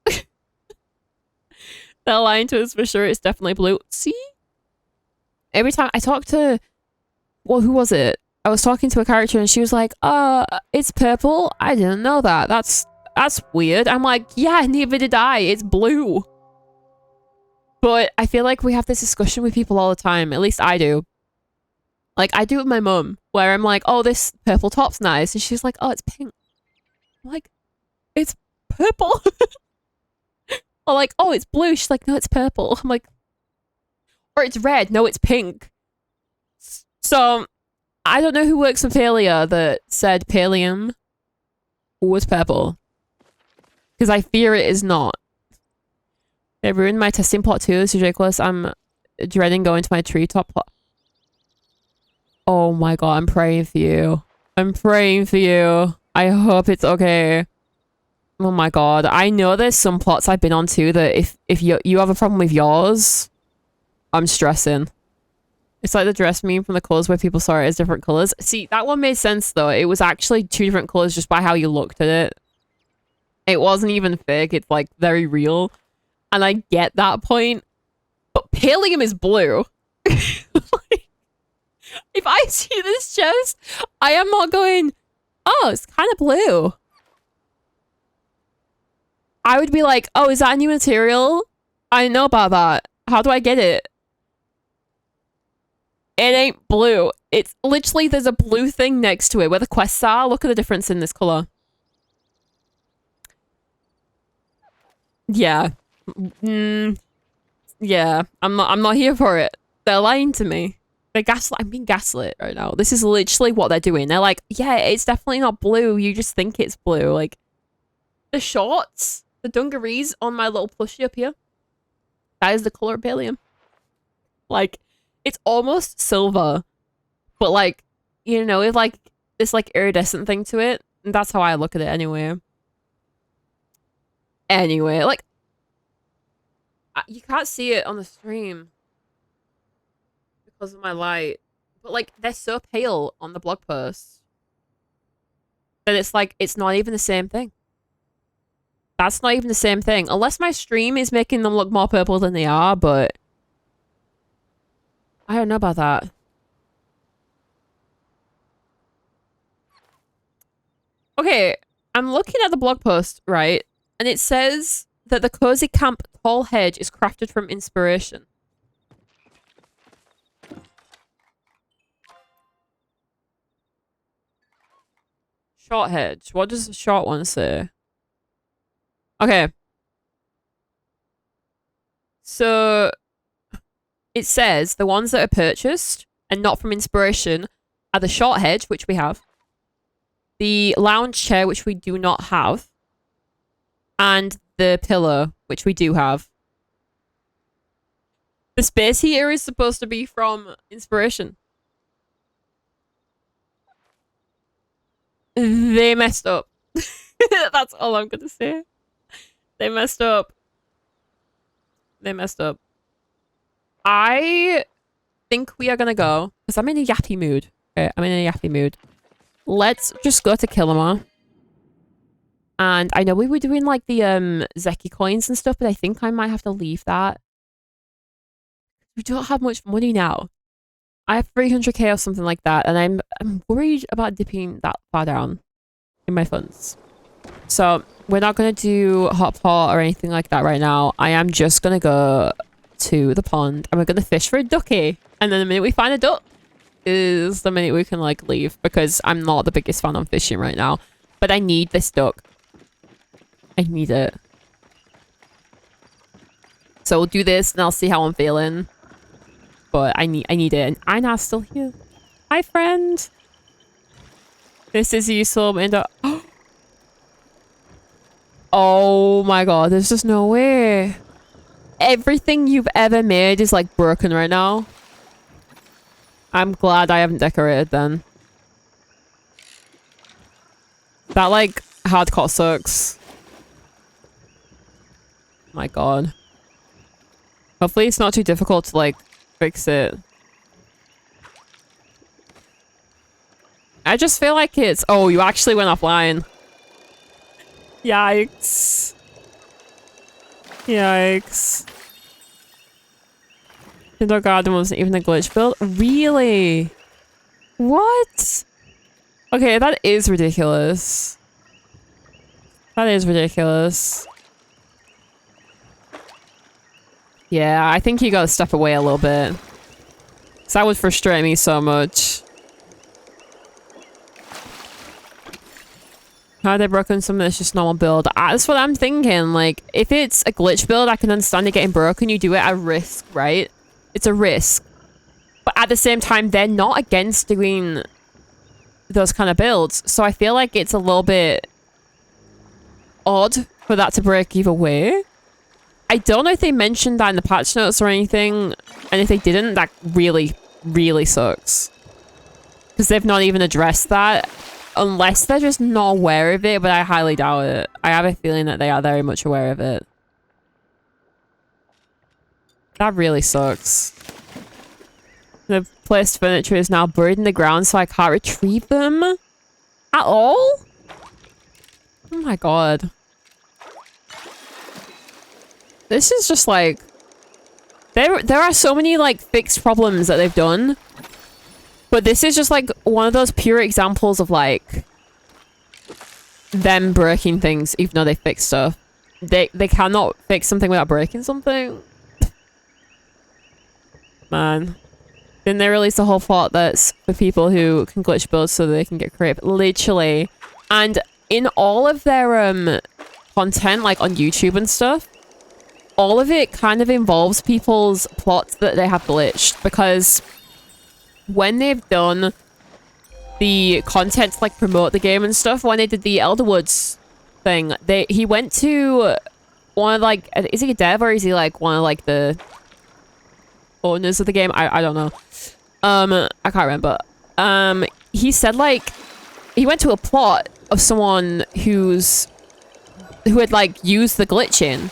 They're lying to us for sure. It's definitely blue. See? Every time I talk to, well, who was it? I was talking to a character and she was like, it's purple. I didn't know that. That's weird. I'm like, yeah, neither did I. It's blue. But I feel like we have this discussion with people all the time. At least I do. Like, I do with my mum, where I'm like, oh, this purple top's nice. And she's like, oh, it's pink. I'm like, it's purple. Or like, oh, it's blue. She's like, no, it's purple. I'm like, or it's red. No, it's pink. So, I don't know who works for PALIA that said Pallium was purple. Because I fear it is not. They ruined my testing plot too. This is ridiculous. I'm dreading going to my treetop plot. Oh my god, I'm praying for you. I'm praying for you. I hope it's okay. Oh my god. I know there's some plots I've been on too that if you have a problem with yours, I'm stressing. It's like the dress meme from the colours where people saw it as different colours. See, that one made sense though. It was actually 2 different colours just by how you looked at it. It wasn't even fake. It's like very real. And I get that point. But Pallium is blue. Like, if I see this chest, I am not going, oh, it's kind of blue. I would be like, oh, is that a new material? I know about that. How do I get it? It ain't blue. It's literally, there's a blue thing next to it where the quests are. Look at the difference in this color. Yeah. Yeah. I'm not here for it. They're lying to me. I'm being gaslit right now. This is literally what they're doing. They're like, yeah, it's definitely not blue. You just think it's blue. Like, the shorts, the dungarees on my little plushie up here, that is the color of Pallium. Like, it's almost silver, but like, you know, it's like this like iridescent thing to it. And that's how I look at it anyway. Anyway, like, you can't see it on the stream because of my light, but like, they're so pale on the blog post that it's like, it's not even the same thing. That's not even the same thing. Unless my stream is making them look more purple than they are, but I don't know about that. Okay, I'm looking at the blog post, right? And it says that the Cozy Camp tall hedge is crafted from inspiration. Short hedge. What does the short one say? Okay. So it says the ones that are purchased and not from inspiration are the short hedge, which we have, the lounge chair, which we do not have, and the pillow, which we do have. The space heater is supposed to be from inspiration. They messed up. That's all I'm gonna say. They messed up. They messed up. I think we are gonna go, because I'm in a yappy mood. Okay, I'm in a yappy mood. Let's just go to Killamar. And I know we were doing like the Zeki coins and stuff, but I think I might have to leave that. We don't have much money now. I have 300k or something like that, and I'm worried about dipping that far down in my funds. So we're not gonna do hot pot or anything like that right now. I am just gonna go to the pond and we're gonna fish for a ducky. And then the minute we find a duck is the minute we can like leave, because I'm not the biggest fan on fishing right now. But I need this duck. I need it. So we'll do this and I'll see how I'm feeling. But I need it. And Ina's still here. Hi, friend. This is useful. And oh my god, there's just no way. Everything you've ever made is like broken right now. I'm glad I haven't decorated then. That like hardcore sucks. My god. Hopefully it's not too difficult to like fix it. I just feel like it's... Oh, you actually went offline. Yikes. Yikes. Indoor garden wasn't even a glitch build? Really? What? Okay, that is ridiculous. That is ridiculous. Yeah, I think you gotta step away a little bit. 'Cause that would frustrate me so much. How they broken something that's just normal build? That's what I'm thinking. Like, if it's a glitch build, I can understand it getting broken. You do it at risk, right? It's a risk. But at the same time, they're not against doing those kind of builds. So I feel like it's a little bit odd for that to break either way. I don't know if they mentioned that in the patch notes or anything. And if they didn't, that really, really sucks. Because they've not even addressed that. Unless they're just not aware of it, but I highly doubt it. I have a feeling that they are very much aware of it. That really sucks. The placed furniture is now buried in the ground, so I can't retrieve them at all? Oh my god. This is just like... There are so many like fixed problems that they've done. But this is just like one of those pure examples of like them breaking things even though they fix stuff. They cannot fix something without breaking something. Man. Then they release a whole plot that's for people who can glitch builds so they can get creative. Literally. And in all of their content, like on YouTube and stuff, all of it kind of involves people's plots that they have glitched, because when they've done the content to like promote the game and stuff, when they did the Elderwoods thing, he went to one of like, is he a dev or is he like one of like the owners of the game? I don't know. I can't remember. He said like he went to a plot of someone who had like used the glitch in.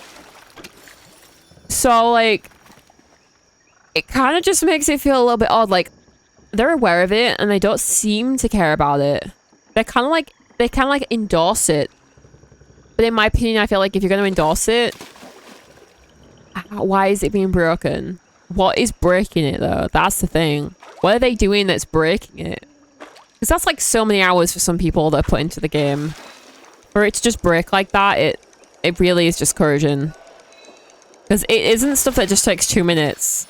So like it kind of just makes it feel a little bit odd. Like they're aware of it and they don't seem to care about it. They kind of like endorse it. But in my opinion, I feel like if you're going to endorse it, why is it being broken? What is breaking it though? That's the thing. What are they doing that's breaking it? Because that's like so many hours for some people that put into the game. For it to just break like that, it really is discouraging. Because it isn't stuff that just takes 2 minutes.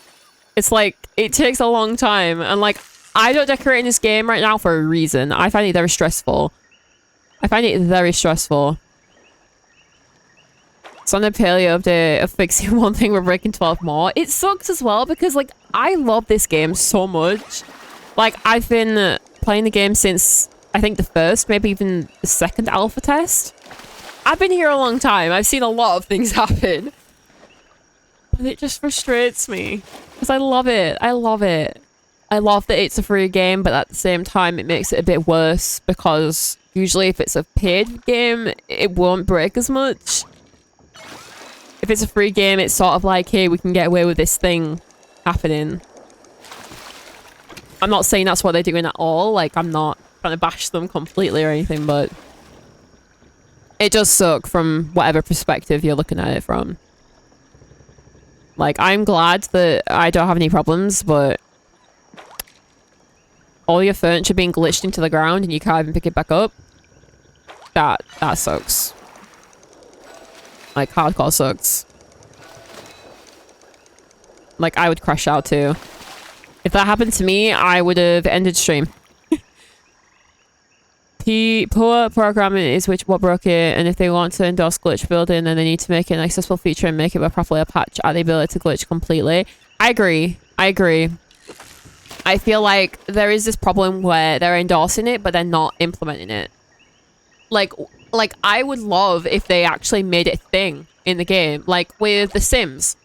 It's like, it takes a long time. And like, I don't decorate in this game right now for a reason. I find it very stressful. I find it very stressful. So on the PALIA update of fixing one thing, we're breaking 12 more. It sucks as well because like, I love this game so much. Like, I've been playing the game since, I think the first, maybe even the second alpha test. I've been here a long time. I've seen a lot of things happen. But it just frustrates me. Because I love it. I love it. I love that it's a free game, but at the same time, it makes it a bit worse. Because usually if it's a paid game, it won't break as much. If it's a free game, it's sort of like, hey, we can get away with this thing happening. I'm not saying that's what they're doing at all. Like, I'm not trying to bash them completely or anything, but it does suck from whatever perspective you're looking at it from. Like, I'm glad that I don't have any problems, but all your furniture being glitched into the ground and you can't even pick it back up, that sucks. Like, hardcore sucks. Like, I would crash out too. If that happened to me, I would have ended stream. Poor programming is what broke it, and if they want to endorse glitch building, then they need to make it an accessible feature and make it more properly a patch at the ability to glitch completely. I agree. I agree. I feel like there is this problem where they're endorsing it, but they're not implementing it. Like I would love if they actually made it a thing in the game, like with The Sims.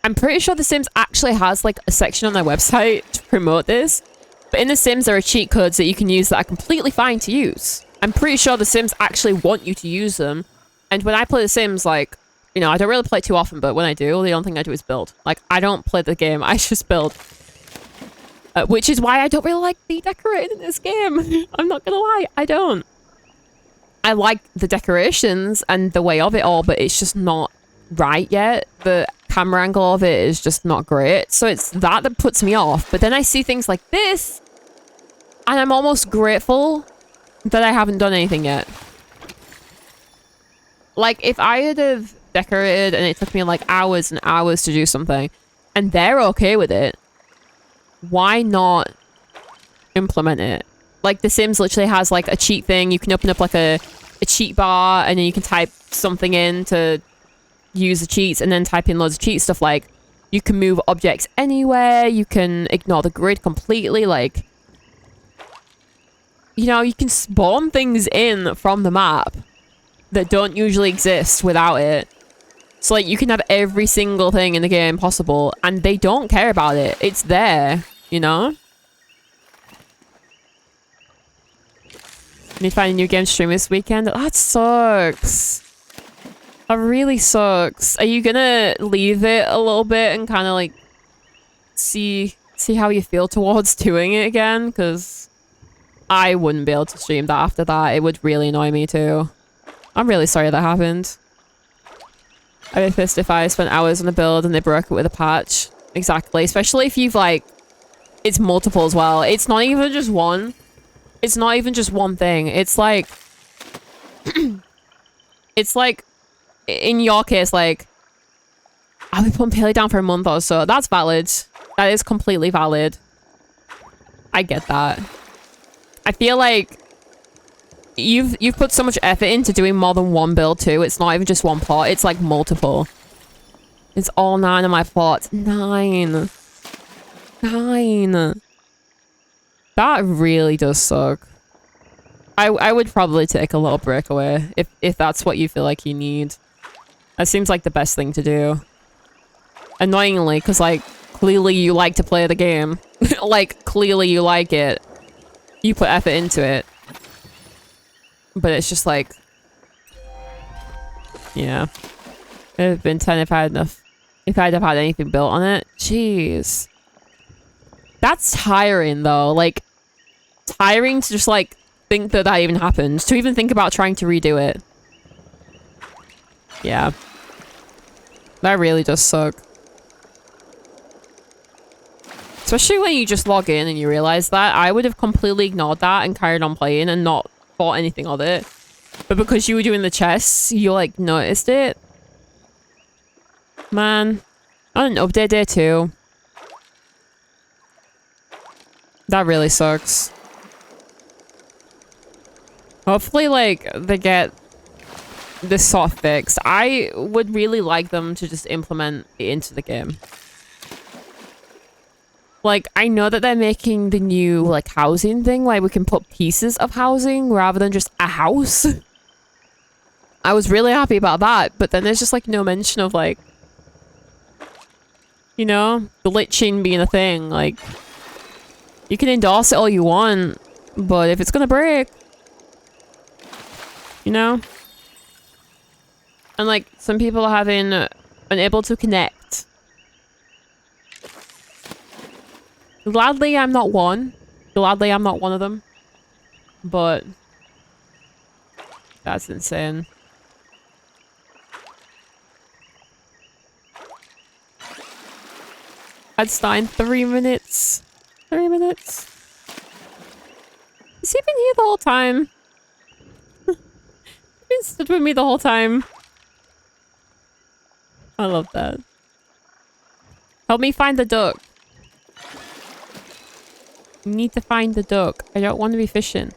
I'm pretty sure The Sims actually has like a section on their website to promote this. But in The Sims, there are cheat codes that you can use that are completely fine to use. I'm pretty sure The Sims actually want you to use them. And when I play The Sims, like, you know, I don't really play it too often, but when I do, the only thing I do is build. Like, I don't play the game, I just build. Which is why I don't really like the decorating in this game. I'm not gonna lie, I don't. I like the decorations and the way of it all, but it's just not right yet. The camera angle of it is just not great. So it's that puts me off. But then I see things like this, and I'm almost grateful that I haven't done anything yet. Like, if I had have decorated and it took me like hours and hours to do something, and they're okay with it, why not implement it? Like, The Sims literally has like a cheat thing. You can open up like a cheat bar, and then you can type something in to use the cheats, and then type in loads of cheat stuff. Like, you can move objects anywhere, you can ignore the grid completely, like, you know, you can spawn things in from the map that don't usually exist without it. So like, you can have every single thing in the game possible, and they don't care about it. It's there, you know? Need to find a new game to stream this weekend? That sucks. That really sucks. Are you gonna leave it a little bit and kind of like see see how you feel towards doing it again, because I wouldn't be able to stream that after that. It would really annoy me too. I'm really sorry that happened. I'd be pissed if I spent hours on a build and they broke it with a patch. Exactly. Especially if you've like... It's multiple as well. It's not even just one. It's not even just one thing. It's like... it's like... In your case, like... I'll be putting PALIA down for a month or so. That's valid. That is completely valid. I get that. I feel like... You've put so much effort into doing more than one build too. It's not even just one plot. It's like multiple. It's all 9 of my plots. 9. 9. That really does suck. I would probably take a little break away if that's what you feel like you need. That seems like the best thing to do. Annoyingly, because like clearly you like to play the game. Like clearly you like it. You put effort into it. But it's just like... Yeah. It would have been 10 if I had enough... If I'd have had anything built on it. Jeez. That's tiring though. Like... Tiring to just like... Think that that even happened. To even think about trying to redo it. Yeah. That really does suck. Especially when you just log in and you realize that. I would have completely ignored that and carried on playing and not thought anything of it. But because you were doing the chests, you like noticed it. Man. I didn't update day 2. That really sucks. Hopefully like they get this sort of fixed. I would really like them to just implement it into the game. Like, I know that they're making the new, like, housing thing where we can put pieces of housing rather than just a house. I was really happy about that, but then there's just, like, no mention of, like... You know? Glitching being a thing, like... You can endorse it all you want, but if it's gonna break... You know? And, like, some people are unable to connect. Gladly, I'm not one. Gladly, I'm not one of them. But... That's insane. I'd Stein 3 minutes. 3 minutes. Has he been here the whole time? He's been stood with me the whole time. I love that. Help me find the duck. Need to find the duck. I don't want to be fishing.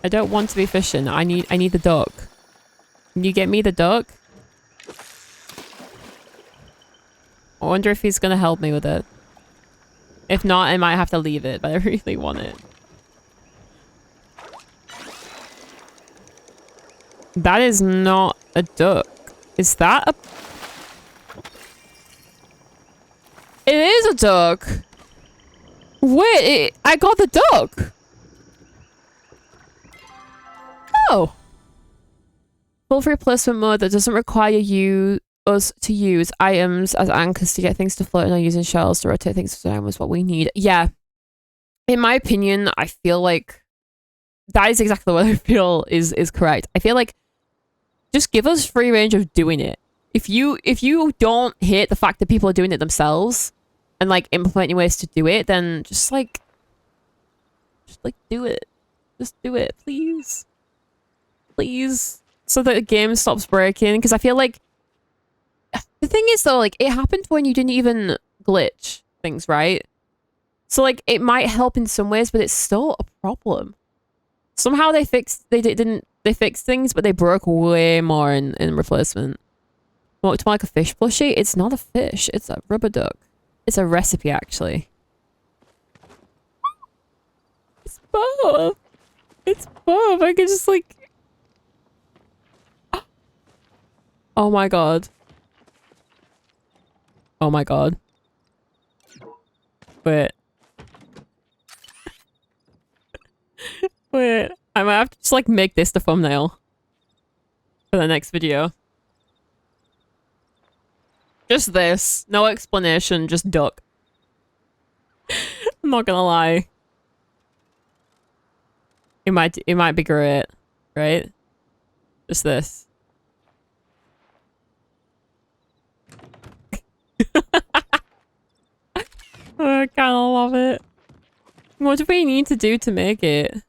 I don't want to be fishing. I need the duck. Can you get me the duck? I wonder if he's gonna help me with it. If not, I might have to leave it, but I really want it. That is not a duck. Is that a... It is a duck! Wait, I got the duck! Oh! Full replacement mode that doesn't require us to use items as anchors to get things to float and using shells to rotate things down was what we need. Yeah. In my opinion, I feel like that is exactly what I feel is correct. I feel like just give us free range of doing it. If you don't hate the fact that people are doing it themselves and like implementing ways to do it, then just like do it. Just do it, please. Please. So that the game stops breaking. Because I feel like the thing is though, like it happened when you didn't even glitch things, right? So like it might help in some ways, but it's still a problem. Somehow they fixed things, but they broke way more in replacement. Well, it's more like a fish plushie. It's not a fish. It's a rubber duck. It's a recipe, actually. It's both. It's both. I could just like... Oh my god. Oh my god. Wait. Wait. I might have to just like make this the thumbnail for the next video. Just this. No explanation, just duck. I'm not gonna lie. It might be great, right? Just this. I kind of love it. What do we need to do to make it?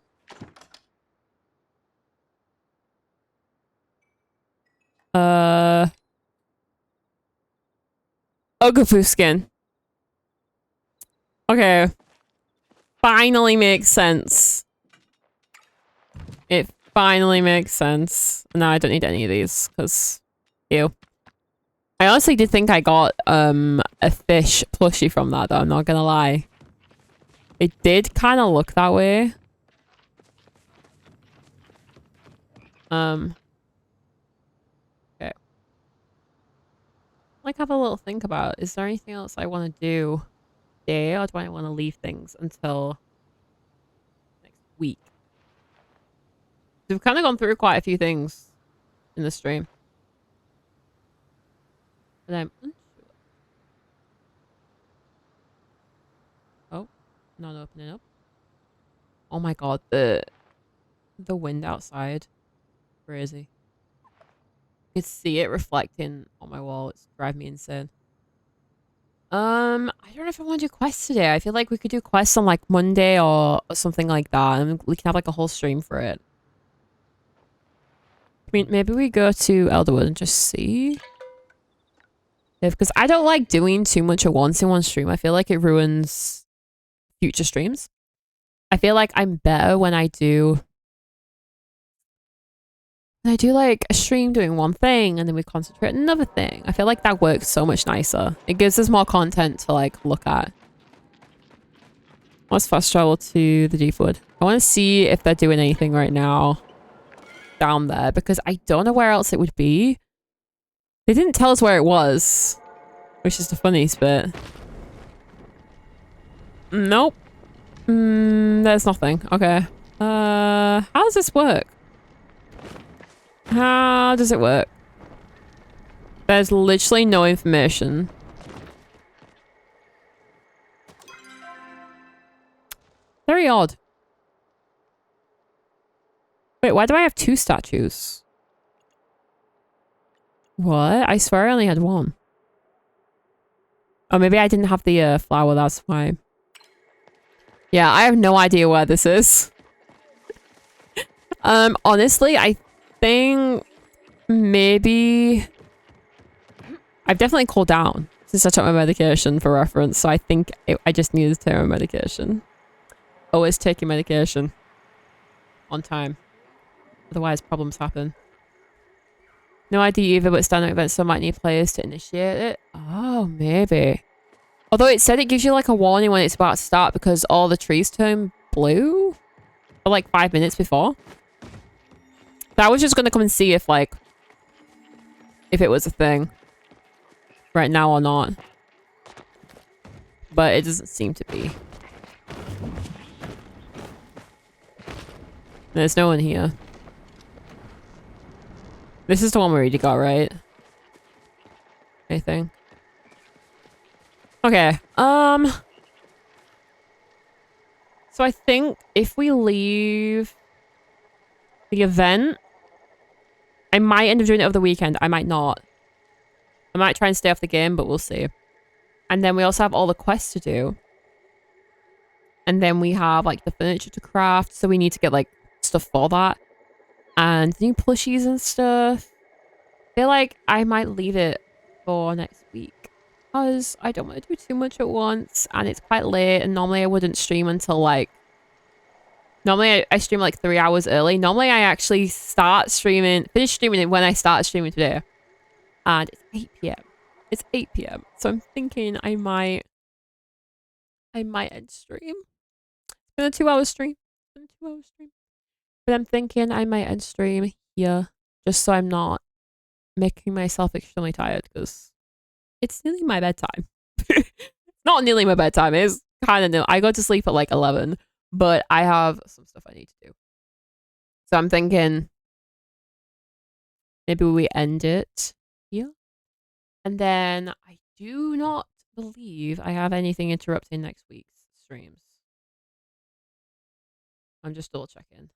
Ogre skin. Okay. Finally makes sense. It finally makes sense. No, I don't need any of these, because... Ew. I honestly did think I got, a fish plushie from that, though, I'm not gonna lie. It did kind of look that way. Okay. Like, have a little think about, is there anything else I want to do today, or do I want to leave things until next week? We've kind of gone through quite a few things in the stream. But I'm unsure. Oh, not opening up. Oh my god, the wind outside. Crazy. You can see it reflecting on my wall. It's driving me insane. I don't know if I want to do quests today. I feel like we could do quests on like Monday or something like that, and we can have like a whole stream for it. I mean, maybe we go to Elderwood and just see. Because I don't like doing too much at once in one stream. I feel like it ruins future streams. I feel like I'm better when I do like a stream doing one thing and then we concentrate on another thing. I feel like that works so much nicer. It gives us more content to like look at. Let's fast travel to the Deepwood. I want to see if they're doing anything right now down there, because I don't know where else it would be. They didn't tell us where it was, which is the funniest bit. Nope. There's nothing. Okay. How does this work? How does it work? There's literally no information. Very odd. Wait, why do I have 2 statues? What? I swear I only had 1. Oh, maybe I didn't have the flower, that's why. Yeah, I have no idea where this is. Honestly, I think maybe... I've definitely cooled down since I took my medication for reference, so I think I just needed to take my medication. Always take your medication on time. Otherwise, problems happen. No idea either, but standard events, so I might need players to initiate it. Oh, maybe. Although it said it gives you like a warning when it's about to start because all the trees turn blue for like 5 minutes before. But I was just going to come and see if like, if it was a thing right now or not. But it doesn't seem to be. There's no one here. This is the one we already got, right? I think. Okay. So I think if we leave the event, I might end up doing it over the weekend. I might not. I might try and stay off the game, but we'll see. And then we also have all the quests to do. And then we have like the furniture to craft. So we need to get like stuff for that. And new plushies and stuff. I feel like I might leave it for next week. Because I don't want to do too much at once. And it's quite late. And normally I wouldn't stream until like... Normally I stream like 3 hours early. Normally I actually finish streaming when I started streaming today. And it's 8 p.m. It's 8 p.m. So I'm thinking I might end stream. It's been a 2-hour stream. But I'm thinking I might end stream here. Just so I'm not making myself extremely tired. Because it's nearly my bedtime. Not nearly my bedtime. It's kind of new. I go to sleep at like 11. But I have some stuff I need to do. So I'm thinking maybe we end it here. And then I do not believe I have anything interrupting next week's streams. I'm just double checking.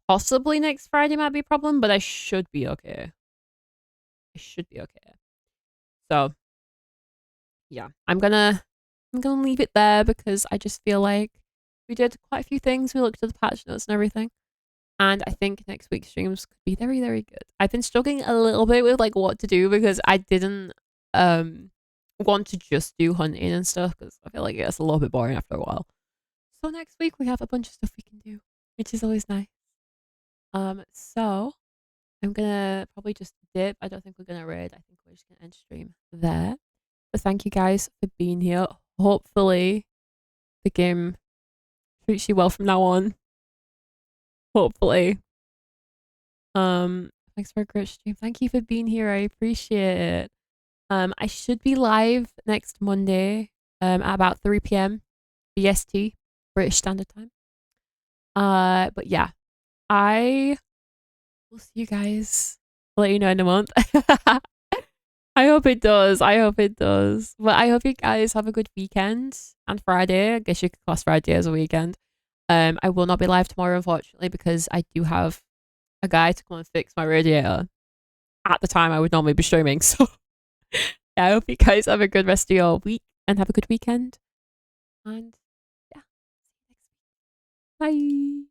Possibly next Friday might be a problem, but I should be okay. I should be okay. So yeah, I'm gonna leave it there because I just feel like we did quite a few things. We looked at the patch notes and everything. And I think next week's streams could be very, very good. I've been struggling a little bit with like what to do because I didn't want to just do hunting and stuff because I feel like it gets a little bit boring after a while. So next week we have a bunch of stuff we can do, which is always nice. So I'm gonna probably just dip. I don't think we're gonna raid. I think we're just gonna end stream there. But thank you guys for being here. Hopefully the game treats you well from now on. Hopefully. Thanks for a great stream. Thank you for being here. I appreciate it. I should be live next Monday, at about 3 p.m. BST, British Standard Time. But yeah, I will see you guys. I'll let you know in a month. I hope it does. I hope it does. But I hope you guys have a good weekend and Friday. I guess you could class Friday as a weekend. I will not be live tomorrow, unfortunately, because I do have a guy to come and fix my radiator at the time I would normally be streaming. So yeah, I hope you guys have a good rest of your week and have a good weekend. And yeah, bye.